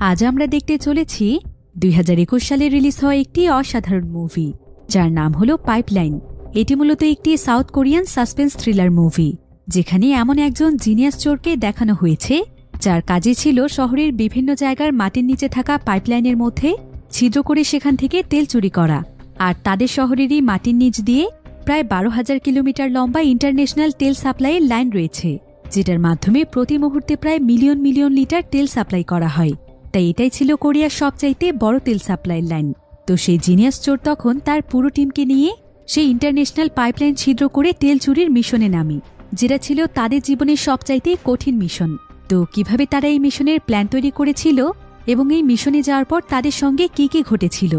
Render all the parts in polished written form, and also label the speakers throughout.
Speaker 1: আজ আমরা দেখতে চলেছি 2021 সালে রিলিজ হওয়া একটি অসাধারণ মুভি, যার নাম হলো পাইপলাইন। এটি মূলত একটি south Korean suspense thriller movie, যেখানে এমন একজন জিনিয়াস চোরকে দেখানো হয়েছে যার কাজে ছিল শহরের বিভিন্ন জায়গার মাটির নিচে থাকা পাইপলাইনের মধ্যে ছিদ্র করে সেখান থেকে তেল চুরি করা। আর তাদের শহরেরই মাটির নিচ দিয়ে প্রায় 12,000 কিলোমিটার লম্বা ইন্টারন্যাশনাল তেল সাপ্লাইয়ের লাইন রয়েছে, যেটার মাধ্যমে প্রতি মুহূর্তে প্রায় মিলিয়ন মিলিয়ন লিটার তেল সাপ্লাই করা হয়। তাই এটাই ছিল কোরিয়ার সবচাইতে বড় তেল সাপ্লাইয়ের লাইন। তো সেই জিনিয়াস চোর তখন তার পুরো টিমকে নিয়ে সেই ইন্টারন্যাশনাল পাইপলাইন ছিদ্র করে তেল চুরির মিশনে নামে, যেটা ছিল তাদের জীবনের সবচাইতে কঠিন মিশন। তো কিভাবে তারা এই মিশনের প্ল্যান তৈরি করেছিল এবং এই মিশনে যাওয়ার পর তাদের সঙ্গে কি কি ঘটেছিল,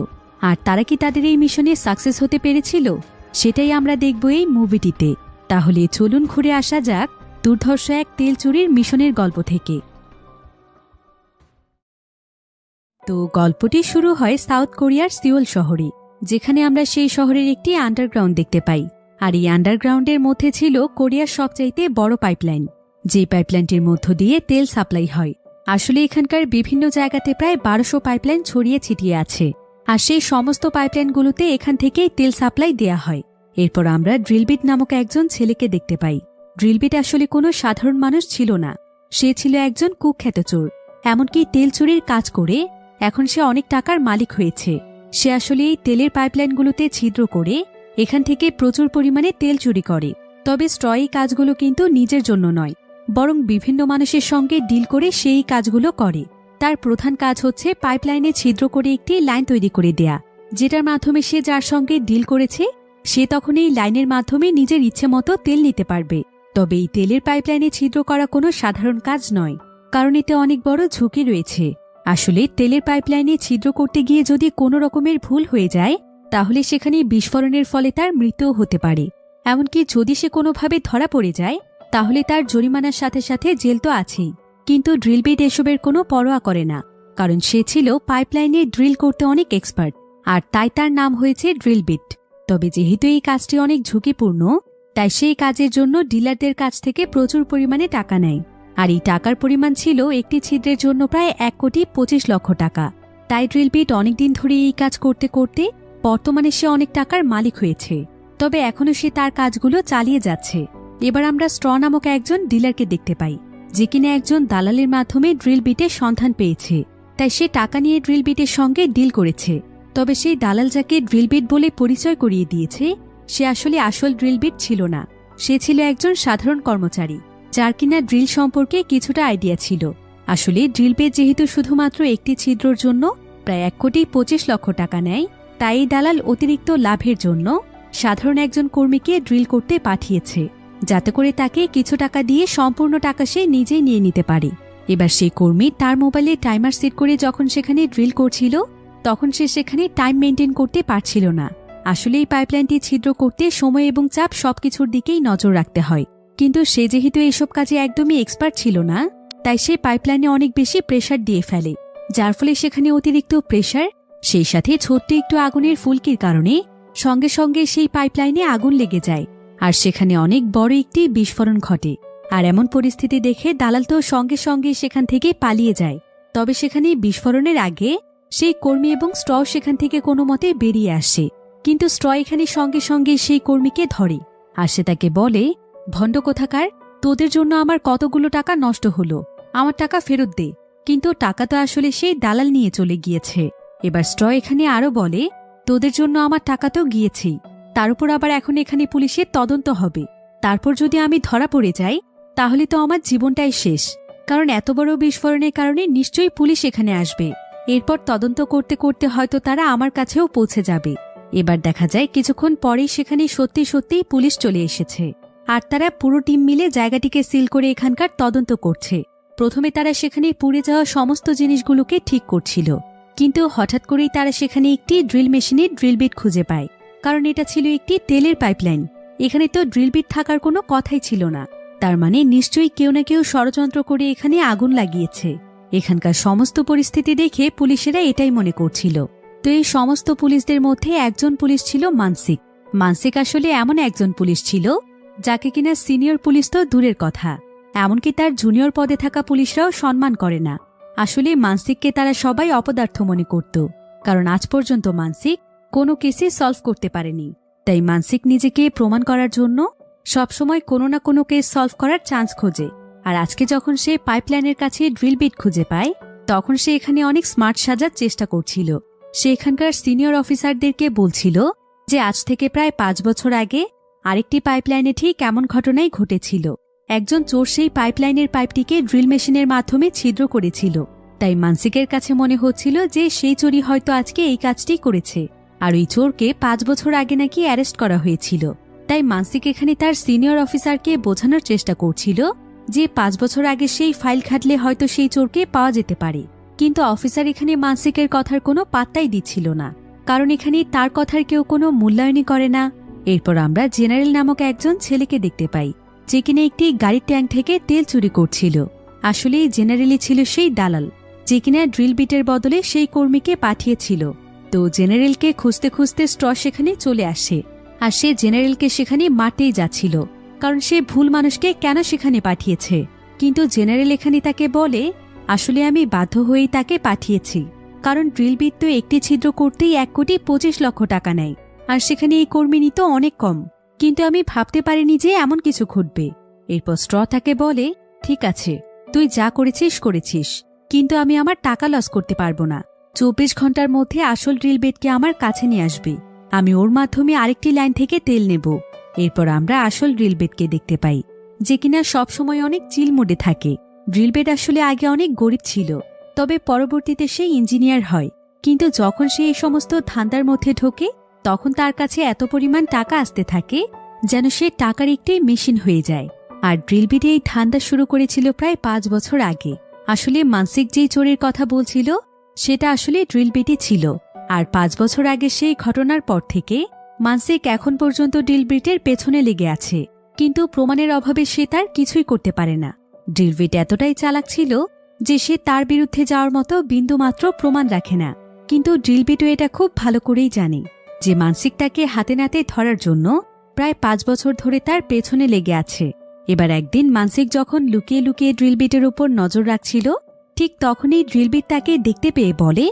Speaker 1: আর তারা কি তাদের এই মিশনে সাকসেস হতে পেরেছিল, সেটাই আমরা দেখব এই মুভিটিতে। তাহলে চলুন ঘুরে আসা যাক দুর্ধর্ষ এক তেল চুরির মিশনের গল্প থেকে। তো গল্পটি শুরু হয় সাউথ কোরিয়ার সিওল শহরে, যেখানে আমরা সেই শহরের একটি আন্ডারগ্রাউন্ড দেখতে পাই। আর এই আন্ডারগ্রাউন্ডের মধ্যে ছিল কোরিয়ার সবচাইতে বড় পাইপলাইন, যে পাইপলাইনটির মধ্য দিয়ে তেল সাপ্লাই হয়। আসলে এখানকার বিভিন্ন জায়গাতে প্রায় 1200 পাইপলাইন ছড়িয়ে ছিটিয়ে আছে, আর সেই সমস্ত পাইপলাইনগুলোতে এখান থেকেই তেল সাপ্লাই দেয়া হয়। এরপর আমরা ড্রিলবিট নামক একজন ছেলেকে দেখতে পাই। ড্রিলবিট আসলে কোনো সাধারণ মানুষ ছিল না, সে ছিল একজন কুখ্যাত চোর। এমনকি তেল চুরির কাজ করে এখন সে অনেক টাকার মালিক হয়েছে। সে আসলে এই তেলের পাইপলাইনগুলোতে ছিদ্র করে এখান থেকে প্রচুর পরিমাণে তেল চুরি করে। তবে স্ট্রয় এই কাজগুলো কিন্তু নিজের জন্য নয়, বরং বিভিন্ন মানুষের সঙ্গে ডিল করে সেই কাজগুলো করে। তার প্রধান কাজ হচ্ছে পাইপলাইনে ছিদ্র করে একটি লাইন তৈরি করে দেয়া, যেটার মাধ্যমে সে যার সঙ্গে ডিল করেছে সে তখন এই লাইনের মাধ্যমে নিজের ইচ্ছে মতো তেল নিতে পারবে। তবে এই তেলের পাইপলাইনে ছিদ্র করা কোনো সাধারণ কাজ নয়, কারণ এতে অনেক বড় ঝুঁকি রয়েছে। আসলে তেলের পাইপলাইনে ছিদ্র করতে গিয়ে যদি কোনো রকমের ভুল হয়ে যায়, তাহলে সেখানে বিস্ফোরণের ফলে তার মৃত্যুও হতে পারে। এমনকি যদি সে কোনোভাবে ধরা পড়ে যায়, তাহলে তার জরিমানার সাথে সাথে জেল তো আছেই। কিন্তু ড্রিলবিট এসবের কোনো পরোয়া করে না, কারণ সে ছিল পাইপলাইনে ড্রিল করতে অনেক এক্সপার্ট, আর তাই তার নাম হয়েছে ড্রিলবিট। তবে যেহেতু এই কাজটি অনেক ঝুঁকিপূর্ণ, তাই সেই কাজের জন্য ডিলারদের কাছ থেকে প্রচুর পরিমাণে টাকা নেয়। আর এই টাকার পরিমাণ ছিল একটি ছিদ্রের জন্য প্রায় 1,25,00,000 টাকা। তাই ড্রিলবিট অনেকদিন ধরে এই কাজ করতে করতে বর্তমানে সে অনেক টাকার মালিক হয়েছে। তবে এখনও সে তার কাজগুলো চালিয়ে যাচ্ছে। এবার আমরা স্ট্র নামক একজন ডিলারকে দেখতে পাই, যে কিনা একজন দালালের মাধ্যমে ড্রিলবিটের সন্ধান পেয়েছে। তাই সে টাকা নিয়ে ড্রিলবিটের সঙ্গে ডিল করেছে। তবে সেই দালাল যাকে ড্রিলবিট বলে পরিচয় করিয়ে দিয়েছে, সে আসলে আসল ড্রিলবিট ছিল না। সে ছিল একজন সাধারণ কর্মচারী, যার কিনা ড্রিল সম্পর্কে কিছুটা আইডিয়া ছিল। আসলে ড্রিলবিট যেহেতু শুধুমাত্র একটি ছিদ্রর জন্য প্রায় 1,25,00,000 টাকা নেয়, তাই এই দালাল অতিরিক্ত লাভের জন্য সাধারণ একজন কর্মীকে ড্রিল করতে পাঠিয়েছে, যাতে করে তাকে কিছু টাকা দিয়ে সম্পূর্ণ টাকা সে নিজেই নিয়ে নিতে পারে। এবার সেই কর্মী তার মোবাইলে টাইমার সেট করে যখন সেখানে ড্রিল করছিল, তখন সে সেখানে টাইম মেনটেন করতে পারছিল না। আসলে এই পাইপলাইনটি ছিদ্র করতে সময় এবং চাপ সবকিছুর দিকেই নজর রাখতে হয়। কিন্তু সে যেহেতু এসব কাজে একদমই এক্সপার্ট ছিল না, তাই সে পাইপলাইনে অনেক বেশি প্রেসার দিয়ে ফেলে, যার ফলে সেখানে অতিরিক্ত প্রেসার, সেই সাথে ছোট্ট একটু আগুনের ফুলকির কারণে সঙ্গে সঙ্গে সেই পাইপলাইনে আগুন লেগে যায়, আর সেখানে অনেক বড় একটি বিস্ফোরণ ঘটে। আর এমন পরিস্থিতি দেখে দালাল তো সঙ্গে সঙ্গে সেখান থেকে পালিয়ে যায়। তবে সেখানে বিস্ফোরণের আগে সেই কর্মী এবং স্ট্র সেখান থেকে কোনো মতে বেরিয়ে আসে। কিন্তু স্ট্র এখানে সঙ্গে সঙ্গে সেই কর্মীকে ধরে, আর সে তাকে বলে, ভণ্ড কোথাকার, তোদের জন্য আমার কতগুলো টাকা নষ্ট হলো, আমার টাকা ফেরত দে। কিন্তু টাকা তো আসলে সেই দালাল নিয়ে চলে গিয়েছে। এবার স্ট্র এখানে আরো বলে, তোদের জন্য আমার টাকা তো গিয়েছেই, তার উপর আবার এখন এখানে পুলিশের তদন্ত হবে। তারপর যদি আমি ধরা পড়ে যাই, তাহলে তো আমার জীবনটাই শেষ, কারণ এত বড় বিস্ফোরণের কারণে নিশ্চয়ই পুলিশ এখানে আসবে। এরপর তদন্ত করতে করতে হয়তো তারা আমার কাছেও পৌঁছে যাবে। এবার দেখা যায় কিছুক্ষণ পরেই সেখানে সত্যি সত্যিই পুলিশ চলে এসেছে, আর তারা পুরো টিম মিলে জায়গাটিকে সিল করে এখানকার তদন্ত করছে। প্রথমে তারা সেখানে পুড়ে যাওয়া সমস্ত জিনিসগুলোকে ঠিক করছিল, কিন্তু হঠাৎ করেই তারা সেখানে একটি ড্রিল মেশিনে ড্রিলবিট খুঁজে পায়, কারণ এটা ছিল একটি তেলের পাইপলাইন। এখানে তো ড্রিলবিট থাকার কোনো কথাই ছিল না। তার মানে নিশ্চয়ই কেউ না কেউ ষড়যন্ত্র করে এখানে আগুন লাগিয়েছে। এখানকার সমস্ত পরিস্থিতি দেখে পুলিশেরা এটাই মনে করছিল। তো এই সমস্ত পুলিশদের মধ্যে একজন পুলিশ ছিল মানসিক। মানসিক আসলে এমন একজন পুলিশ ছিল যাকে কিনা সিনিয়র পুলিশ তো দূরের কথা, এমনকি তার জুনিয়র পদে থাকা পুলিশরাও সম্মান করে না। আসলে মানসিককে তারা সবাই অপদার্থ মনে করত, কারণ আজ পর্যন্ত মানসিক কোনো কেসই সলভ করতে পারেনি। তাই মানসিক নিজেকে প্রমাণ করার জন্য সবসময় কোনো না কোনো কেস সলভ করার চান্স খোঁজে। আর আজকে যখন সে পাইপলাইনের কাছে ড্রিল বিট খুঁজে পায়, তখন সে এখানে অনেক স্মার্ট সাজার চেষ্টা করছিল। সে এখানকার সিনিয়র অফিসারদেরকে বলছিল যে আজ থেকে প্রায় 5 বছর আগে আরেকটি পাইপলাইনে ঠিক এমন ঘটনাই ঘটেছিল। একজন চোর সেই পাইপলাইনের পাইপটিকে ড্রিল মেশিনের মাধ্যমে ছিদ্র করেছিল। তাই মানসিকের কাছে মনে হচ্ছিল যে সেই চোরই হয়তো আজকে এই কাজটি করেছে, আর ওই চোরকে 5 বছর আগে নাকি অ্যারেস্ট করা হয়েছিল। তাই মানসিক এখানে তার সিনিয়র অফিসারকে বোঝানোর চেষ্টা করছিল যে 5 বছর আগে সেই ফাইল ঘাটলে হয়তো সেই চোরকে পাওয়া যেতে পারে। কিন্তু অফিসার এখানে মানসিকের কথার কোনো পাত্তাই দিচ্ছিল না, কারণ এখানে তার কথার কেউ কোনো মূল্যায়নই করে না। এরপর আমরা জেনারেল নামক একজন ছেলেকে দেখতে পাই, যে কিনা একটি গাড়ির ট্যাঙ্ক থেকে তেল চুরি করছিল। আসলে জেনারেলই ছিল সেই দালাল, যে কিনা ড্রিল বিটের বদলে সেই কর্মীকে পাঠিয়েছিল। তো জেনারেলকে খুঁজতে খুঁজতে স্ট্র সেখানে চলে আসে, আর সে জেনারেলকে সেখানে মারতেই যাচ্ছিল, কারণ সে ভুল মানুষকে কেন সেখানে পাঠিয়েছে। কিন্তু জেনারেল এখানে তাকে বলে, আসলে আমি বাধ্য হয়েই তাকে পাঠিয়েছি, কারণ ড্রিল বিট তো একটি ছিদ্র করতেই 1,25,00,000 টাকা নেয়, আর সেখানে এই কর্মী নিত অনেক কম। কিন্তু আমি ভাবতে পারিনি যে এমন কিছু ঘটবে। এরপর স্ট্র তাকে বলে, ঠিক আছে, তুই যা করেছিস, কিন্তু আমি আমার টাকা লস করতে পারবো না। 24 ঘন্টার মধ্যে আসল ড্রিল বিটকে আমার কাছে নিয়ে আসবে, আমি ওর মাধ্যমে আরেকটি লাইন থেকে তেল নেব। এরপর আমরা আসল ড্রিল বিটকে দেখতে পাই, যে কিনা সবসময় অনেক চিল মুডে থাকে। ড্রিল বিট আসলে আগে অনেক গরিব ছিল, তবে পরবর্তীতে সে ইঞ্জিনিয়ার হয়। কিন্তু যখন সে এই সমস্ত ধান্দার মধ্যে ঢোকে, তখন তার কাছে এত পরিমাণ টাকা আসতে থাকে যেন সে টাকার একটি মেশিন হয়ে যায়। আর ড্রিল বিটে এই ধান্দা শুরু করেছিল প্রায় 5 বছর আগে। আসলে মানসিক যেই চোরের কথা বলছিল সেটা আসলে ড্রিল বিটই ছিল। আর 5 বছর আগে সেই ঘটনার পর থেকে মানসিক এখন পর্যন্ত ড্রিল বিটের পেছনে লেগে আছে, কিন্তু প্রমাণের অভাবে সে তার কিছুই করতে পারে না। ড্রিল বিট এতটাই চালাক ছিল যে সে তার বিরুদ্ধে যাওয়ার মতো বিন্দুমাত্র প্রমাণ রাখে না। কিন্তু ড্রিল বিটও এটা খুব ভালো করেই জানে যে মানসিক তাকে হাতে নাতে ধরার জন্য প্রায় 5 বছর ধরে তার পেছনে লেগে আছে। এবার একদিন মানসিক যখন লুকিয়ে লুকিয়ে ড্রিল বিটের উপর নজর রাখছিল, ঠিক তখনই ড্রিল বিট তাকে দেখতে পেয়ে বলে,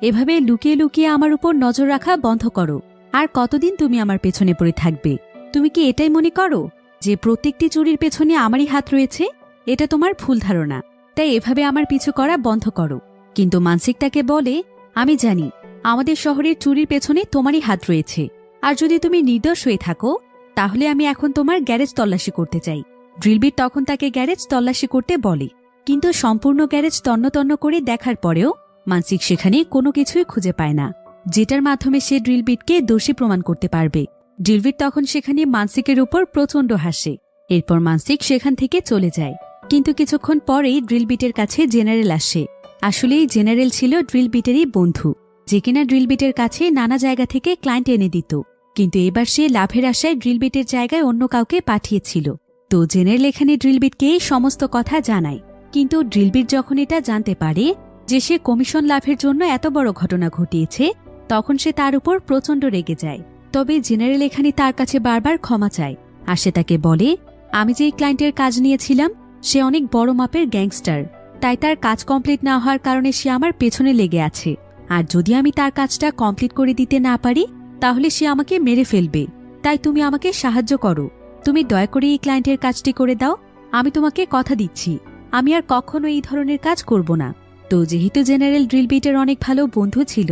Speaker 1: এভাবে লুকিয়ে লুকিয়ে আমার উপর নজর রাখা বন্ধ করো। আর কতদিন তুমি আমার পেছনে পড়ে থাকবে? তুমি কি এটাই মনে করো যে প্রত্যেকটি চুরির পেছনে আমারই হাত রয়েছে? এটা তোমার ভুল ধারণা, তাই এভাবে আমার পিছু করা বন্ধ করো। কিন্তু মানসিক তাকে বলে, আমি জানি আমাদের শহরের চুরির পেছনে তোমারই হাত রয়েছে, আর যদি তুমি নির্দোষ হয়ে থাকো তাহলে আমি এখন তোমার গ্যারেজ তল্লাশি করতে চাই। ড্রিল বিট তখন তাকে গ্যারেজ তল্লাশি করতে বলে, কিন্তু সম্পূর্ণ গ্যারেজ তন্ন তন্ন করে দেখার পরেও মানসিক সেখানে কোনো কিছুই খুঁজে পায় না, যেটার মাধ্যমে সে ড্রিল বিটকে দোষী প্রমাণ করতে পারবে। ড্রিল বিট তখন সেখানে মানসিকের উপর প্রচণ্ড হাসে। এরপর মানসিক সেখান থেকে চলে যায়। কিন্তু কিছুক্ষণ পরেই ড্রিল বিটের কাছে জেনারেল আসে। আসলে এই জেনারেল ছিল ড্রিল বিটেরই বন্ধু, যে কিনা ড্রিল বিটের কাছে নানা জায়গা থেকে ক্লায়েন্ট এনে দিত। কিন্তু এবার সে লাভের আশায় ড্রিল বিটের জায়গায় অন্য কাউকে পাঠিয়েছিল। তো জেনারেল এখানে ড্রিল বিটকে এই সমস্ত কথা জানায়। কিন্তু ড্রিল বিট যখন এটা জানতে পারে যে সে কমিশন লাভের জন্য এত বড় ঘটনা ঘটিয়েছে, তখন সে তার উপর প্রচণ্ড রেগে যায়। তবে জেনারেল এখানে তার কাছে বারবার ক্ষমা চায়, আর সে তাকে বলে, আমি যেই ক্লায়েন্টের কাজ নিয়েছিলাম সে অনেক বড় মাপের গ্যাংস্টার, তাই তার কাজ কমপ্লিট না হওয়ার কারণে সে আমার পেছনে লেগে আছে। আর যদি আমি তার কাজটা কমপ্লিট করে দিতে না পারি তাহলে সে আমাকে মেরে ফেলবে। তাই তুমি আমাকে সাহায্য করো, তুমি দয়া করে এই ক্লায়েন্টের কাজটি করে দাও। আমি তোমাকে কথা দিচ্ছি আমি আর কখনো এই ধরনের কাজ করব না। তো যেহেতু জেনারেল ড্রিল বিটের অনেক ভালো বন্ধু ছিল,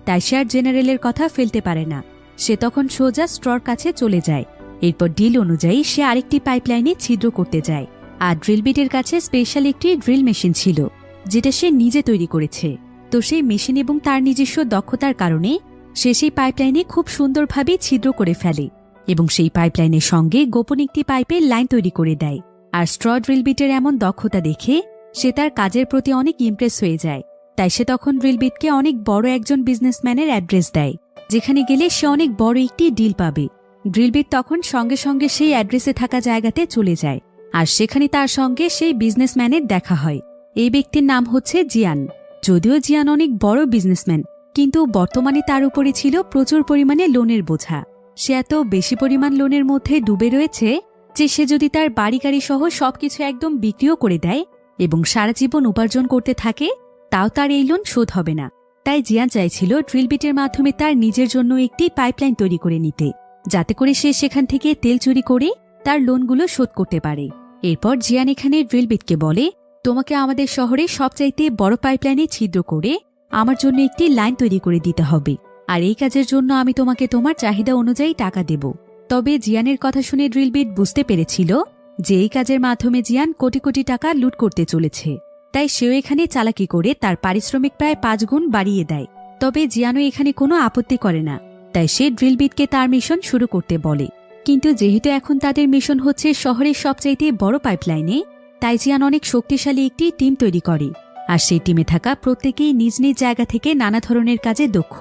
Speaker 1: তাই সে আর জেনারেলের কথা ফেলতে পারে না। সে তখন সোজা স্ট্রর কাছে চলে যায়। এরপর ডিল অনুযায়ী সে আরেকটি পাইপলাইনে ছিদ্র করতে যায়। আর ড্রিল বিটের কাছে স্পেশাল একটি ড্রিল মেশিন ছিল, যেটা সে নিজে তৈরি করেছে। তো সেই মেশিন এবং তার নিজস্ব দক্ষতার কারণে সে সেই পাইপলাইনে খুব সুন্দরভাবে ছিদ্র করে ফেলে এবং সেই পাইপলাইনের সঙ্গে গোপন একটি পাইপের লাইন তৈরি করে দেয়। আর স্ট্র ড্রিল বিটের এমন দক্ষতা দেখে সে তার কাজের প্রতি অনেক ইমপ্রেস হয়ে যায়। তাই সে তখন ড্রিল বিটকে অনেক বড় একজন বিজনেসম্যানের অ্যাড্রেস দেয়, যেখানে গেলে সে অনেক বড় একটি ডিল পাবে। ড্রিল বিট তখন সঙ্গে সঙ্গে সেই অ্যাড্রেসে থাকা জায়গাতে চলে যায়, আর সেখানে তার সঙ্গে সেই বিজনেসম্যানের দেখা হয়। এই ব্যক্তির নাম হচ্ছে জিয়ান। যদিও জিয়ান অনেক বড় বিজনেসম্যান, কিন্তু বর্তমানে তার উপরে ছিল প্রচুর পরিমাণে লোনের বোঝা। সে এত বেশি পরিমাণ লোনের মধ্যে ডুবে রয়েছে যে সে যদি তার বাড়ি গাড়ি সহ সবকিছু একদম বিক্রিও করে দেয় এবং সারা জীবন উপার্জন করতে থাকে, তাও তার এই লোন শোধ হবে না। তাই জিয়ান চাইছিল ড্রিল বিটের মাধ্যমে তার নিজের জন্য একটি পাইপলাইন তৈরি করে নিতে, যাতে করে সে সেখান থেকে তেল চুরি করে তার লোনগুলো শোধ করতে পারে। এরপর জিয়ান এখানে ড্রিল বিটকে বলে, তোমাকে আমাদের শহরে সবচাইতে বড় পাইপলাইনে ছিদ্র করে আমার জন্য একটি লাইন তৈরি করে দিতে হবে, আর এই কাজের জন্য আমি তোমাকে তোমার চাহিদা অনুযায়ী টাকা দেব। তবে জিয়ানের কথা শুনে ড্রিল বিট বুঝতে পেরেছিল যে এই কাজের মাধ্যমে জিয়ান কোটি কোটি টাকা লুট করতে চলেছে। তাই সেও এখানে চালাকি করে তার পারিশ্রমিক প্রায় 5 গুণ বাড়িয়ে দেয়। তবে জিয়ানও এখানে কোনো আপত্তি করে না, তাই সে ড্রিল বিটকে তার মিশন শুরু করতে বলে। কিন্তু যেহেতু এখন তাদের মিশন হচ্ছে শহরের সবচাইতে বড় পাইপলাইনে, তাই জিয়ান অনেক শক্তিশালী একটি টিম তৈরি করে, আর সেই টিমে থাকা প্রত্যেকেই নিজ নিজ জায়গা থেকে নানা ধরনের কাজে দক্ষ।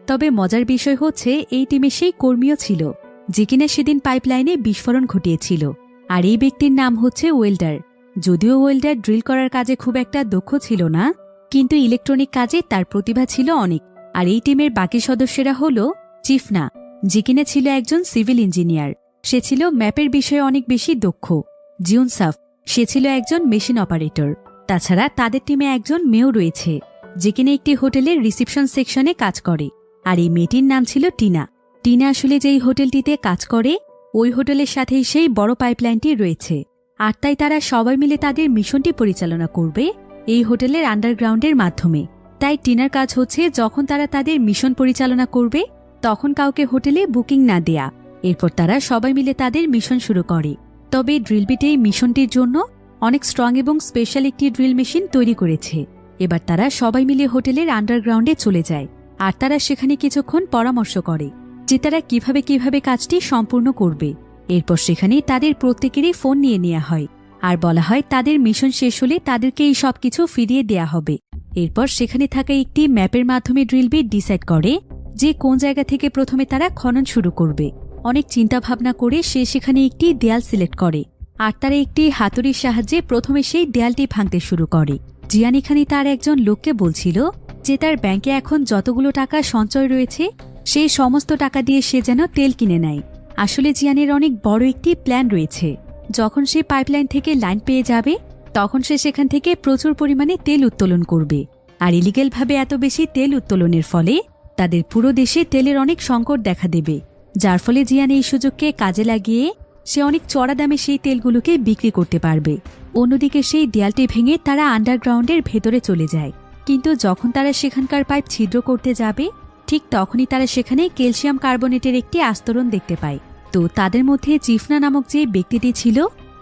Speaker 1: তবে মজার বিষয় হচ্ছে এই টিমে সেই কর্মীও ছিল যে কিনা সেদিন পাইপলাইনে বিস্ফোরণ ঘটিয়েছিল, আর এই ব্যক্তির নাম হচ্ছে ওয়েল্ডার। যদিও ওয়েল্ডার ড্রিল করার কাজে খুব একটা দক্ষ ছিল না, কিন্তু ইলেকট্রনিক কাজে তার প্রতিভা ছিল অনেক। আর এই টিমের বাকি সদস্যরা হল চিফনা, যে কিনা ছিল একজন সিভিল ইঞ্জিনিয়ার, সে ছিল ম্যাপের বিষয়ে অনেক বেশি দক্ষ। জিউনসাফ, সে ছিল একজন মেশিন অপারেটর। তাছাড়া তাদের টিমে একজন মেয়েও রয়েছে, যে কিনা একটি হোটেলের রিসিপশন সেকশনে কাজ করে, আর এই মেয়েটির নাম ছিল টিনা। টিনা আসলে যেই হোটেলটিতে কাজ করে ওই হোটেলের সাথেই সেই বড় পাইপলাইনটি রয়েছে, আর তাই তারা সবাই মিলে তাদের মিশনটি পরিচালনা করবে এই হোটেলের আন্ডারগ্রাউন্ডের মাধ্যমে। তাই টিনার কাজ হচ্ছে যখন তারা তাদের মিশন পরিচালনা করবে তখন কাউকে হোটেলে বুকিং না দেয়া। এরপর তারা সবাই মিলে তাদের মিশন শুরু করে। তবে ড্রিল বিট এই মিশনটির জন্য অনেক স্ট্রং এবং স্পেশাল একটি ড্রিল মেশিন তৈরি করেছে। এবার তারা সবাই মিলে হোটেলের আন্ডারগ্রাউন্ডে চলে যায়, আর তারা সেখানে কিছুক্ষণ পরামর্শ করে যে তারা কিভাবে কাজটি সম্পূর্ণ করবে। এরপর সেখানে তাদের প্রত্যেকেরই ফোন নিয়ে নেওয়া হয়, আর বলা হয় তাদের মিশন শেষ হলে তাদেরকে এই সবকিছু ফিরিয়ে দেয়া হবে। এরপর সেখানে থাকা একটি ম্যাপের মাধ্যমে ড্রিল বিট ডিসাইড করে যে কোন জায়গা থেকে প্রথমে তারা খনন শুরু করবে। অনেক চিন্তা ভাবনা করে সে সেখানে একটি দেয়াল সিলেক্ট করে, আর তারা একটি হাতুড়ির সাহায্যে প্রথমে সেই দেয়ালটি ভাঙতে শুরু করে। জিয়ান এখানে তার একজন লোককে বলছিল যে তার ব্যাংকে এখন যতগুলো টাকা সঞ্চয় রয়েছে সেই সমস্ত টাকা দিয়ে সে যেন তেল কিনে নেয়। আসলে জিয়ানের অনেক বড় একটি প্ল্যান রয়েছে। যখন সে পাইপলাইন থেকে লাইন পেয়ে যাবে তখন সে সেখান থেকে প্রচুর পরিমাণে তেল উত্তোলন করবে, আর ইলিগেলভাবে এত বেশি তেল উত্তোলনের ফলে তাদের পুরো দেশে তেলের অনেক সংকট দেখা দেবে, যার ফলে জিয়ান এই সুযোগকে কাজে লাগিয়ে সে অনেক চড়া দামে সেই তেলগুলোকে বিক্রি করতে পারবে। অন্যদিকে সেই দেয়ালটি ভেঙে তারা আন্ডারগ্রাউন্ডের ভেতরে চলে যায়, কিন্তু যখন তারা সেখানকার পাইপ ছিদ্র করতে যাবে ঠিক তখনই তারা সেখানে ক্যালসিয়াম কার্বনেটের একটি আস্তরণ দেখতে পায়। তো তাদের মধ্যে চিফনা নামক যে ব্যক্তিটি ছিল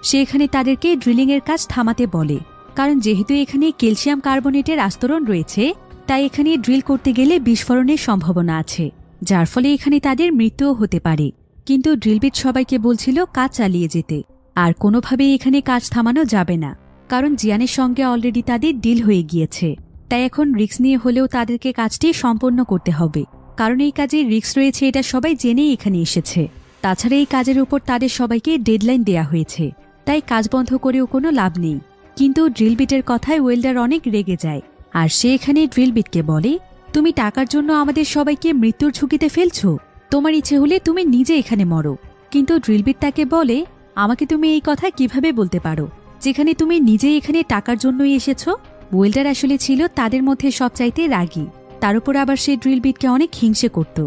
Speaker 1: সে এখানে তাদেরকে ড্রিলিংয়ের কাজ থামাতে বলে, কারণ যেহেতু এখানে ক্যালসিয়াম কার্বনেটের আস্তরণ রয়েছে তাই এখানে ড্রিল করতে গেলে বিস্ফোরণের সম্ভাবনা আছে, যার ফলে এখানে তাদের মৃত্যুও হতে পারে। কিন্তু ড্রিলবিট সবাইকে বলছিল কাজ চালিয়ে যেতে, আর কোনোভাবেই এখানে কাজ থামানো যাবে না, কারণ জিয়ানের সঙ্গে অলরেডি তাদের ডিল হয়ে গিয়েছে। তাই এখন রিস্ক নিয়ে হলেও তাদেরকে কাজটি সম্পন্ন করতে হবে, কারণ এই কাজে রিস্ক রয়েছে এটা সবাই জেনেই এখানে এসেছে। তাছাড়া এই কাজের উপর তাদের সবাইকে ডেডলাইন দেয়া হয়েছে, তাই কাজ বন্ধ করেও কোনো লাভ নেই। কিন্তু ড্রিলবিটের কথায় ওয়েল্ডার অনেক রেগে যায়, আর সে এখানে ড্রিলবিটকে বলে, তুমি টাকার জন্য আমাদের সবাইকে মৃত্যুর ঝুঁকিতে ফেলছো, তোমার ইচ্ছে হলে তুমি নিজে এখানে মরো। কিন্তু ড্রিলবিট তাকে বলে, আমাকে তুমি এই কথা কিভাবে বলতে পারো যেখানে তুমি নিজেই এখানে টাকার জন্যই এসেছো। ওয়েল্ডার আসলে ছিল তাদের মধ্যে সবচাইতে রাগী, তার উপর আবার সে ড্রিলবিটকে অনেক হিংসে করত,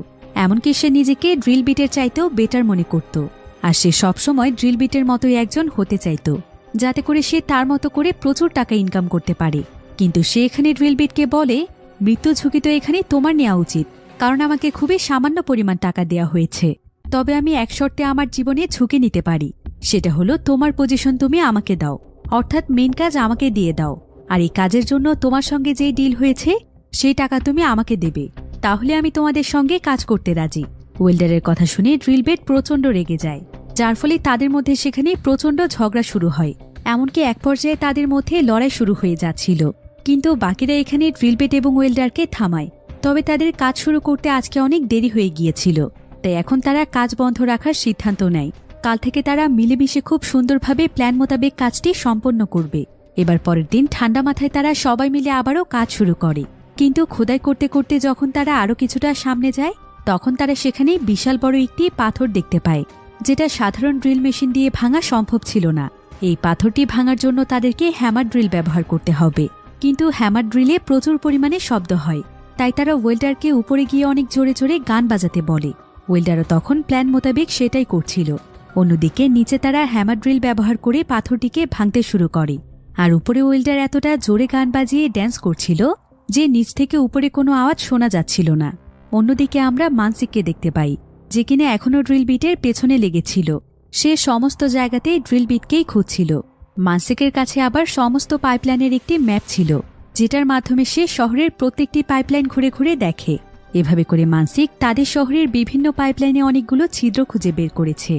Speaker 1: এমনকি সে নিজেকে ড্রিলবিটের চাইতেও বেটার মনে করত, আর সে সবসময় ড্রিলবিটের মতোই একজন হতে চাইত যাতে করে সে তার মতো করে প্রচুর টাকা ইনকাম করতে পারে। কিন্তু সে এখানে ড্রিলবিটকে বলে, মৃত্যু ঝুঁকি তো এখানে তোমার নেওয়া উচিত, কারণ আমাকে খুবই সামান্য পরিমাণ টাকা দেওয়া হয়েছে। তবে আমি এক শর্তে আমার জীবনে ঝুঁকি নিতে পারি, সেটা হলো তোমার পজিশন তুমি আমাকে দাও, অর্থাৎ মেন কাজ আমাকে দিয়ে দাও, আর এই কাজের জন্য তোমার সঙ্গে যেই ডিল হয়েছে সেই টাকা তুমি আমাকে দেবে, তাহলে আমি তোমাদের সঙ্গে কাজ করতে রাজি। ওয়েল্ডারের কথা শুনে ড্রিলবিট প্রচণ্ড রেগে যায়, যার ফলে তাদের মধ্যে সেখানে প্রচণ্ড ঝগড়া শুরু হয়, এমনকি এক পর্যায়ে তাদের মধ্যে লড়াই শুরু হয়ে যাচ্ছিল। কিন্তু বাকিরা এখানে ড্রিলবিট এবং ওয়েল্ডারকে থামায়, তবে তাদের কাজ শুরু করতে আজকে অনেক দেরি হয়ে গিয়েছিল, তাই এখন তারা কাজ বন্ধ রাখার সিদ্ধান্ত নেয়। কাল থেকে তারা মিলেমিশে খুব সুন্দরভাবে প্ল্যান মোতাবেক কাজটি সম্পন্ন করবে। এবার পরের দিন ঠান্ডা মাথায় তারা সবাই মিলে আবারও কাজ শুরু করে, কিন্তু খোদাই করতে করতে যখন তারা আরও কিছুটা সামনে যায় তখন তারা সেখানে বিশাল বড় একটি পাথর দেখতে পায়, যেটা সাধারণ ড্রিল মেশিন দিয়ে ভাঙা সম্ভব ছিল না। এই পাথরটি ভাঙার জন্য তাদেরকে হ্যামার ড্রিল ব্যবহার করতে হবে, কিন্তু হ্যামার ড্রিলে প্রচুর পরিমাণে শব্দ হয়, তাই তারা ওয়েল্ডারকে উপরে গিয়ে অনেক জোরে জোরে গান বাজাতে বলে। ওয়েল্ডারও তখন প্ল্যান মোতাবেক সেটাই করছিল। অন্যদিকে নিচে তারা হ্যামার ড্রিল ব্যবহার করে পাথরটিকে ভাঙতে শুরু করে, আর উপরে ওয়েল্ডার এতটা জোরে গান বাজিয়ে ড্যান্স করছিল যে নিচ থেকে উপরে কোনো আওয়াজ শোনা যাচ্ছিল না। অন্যদিকে আমরা মানসিককে দেখতে পাই, যে কিনা এখনও ড্রিল বিটের পেছনে লেগেছিল। সে সমস্ত জায়গাতেই ড্রিল বিটকেই খুঁজছিল। মানসিকের কাছে আবার সমস্ত পাইপলাইনের একটি ম্যাপ ছিল, যেটার মাধ্যমে সে শহরের প্রত্যেকটি পাইপলাইন ঘুরে ঘুরে দেখে। এভাবে করে মানসিক তাদের শহরের বিভিন্ন পাইপলাইনে অনেকগুলো ছিদ্র খুঁজে বের করেছে,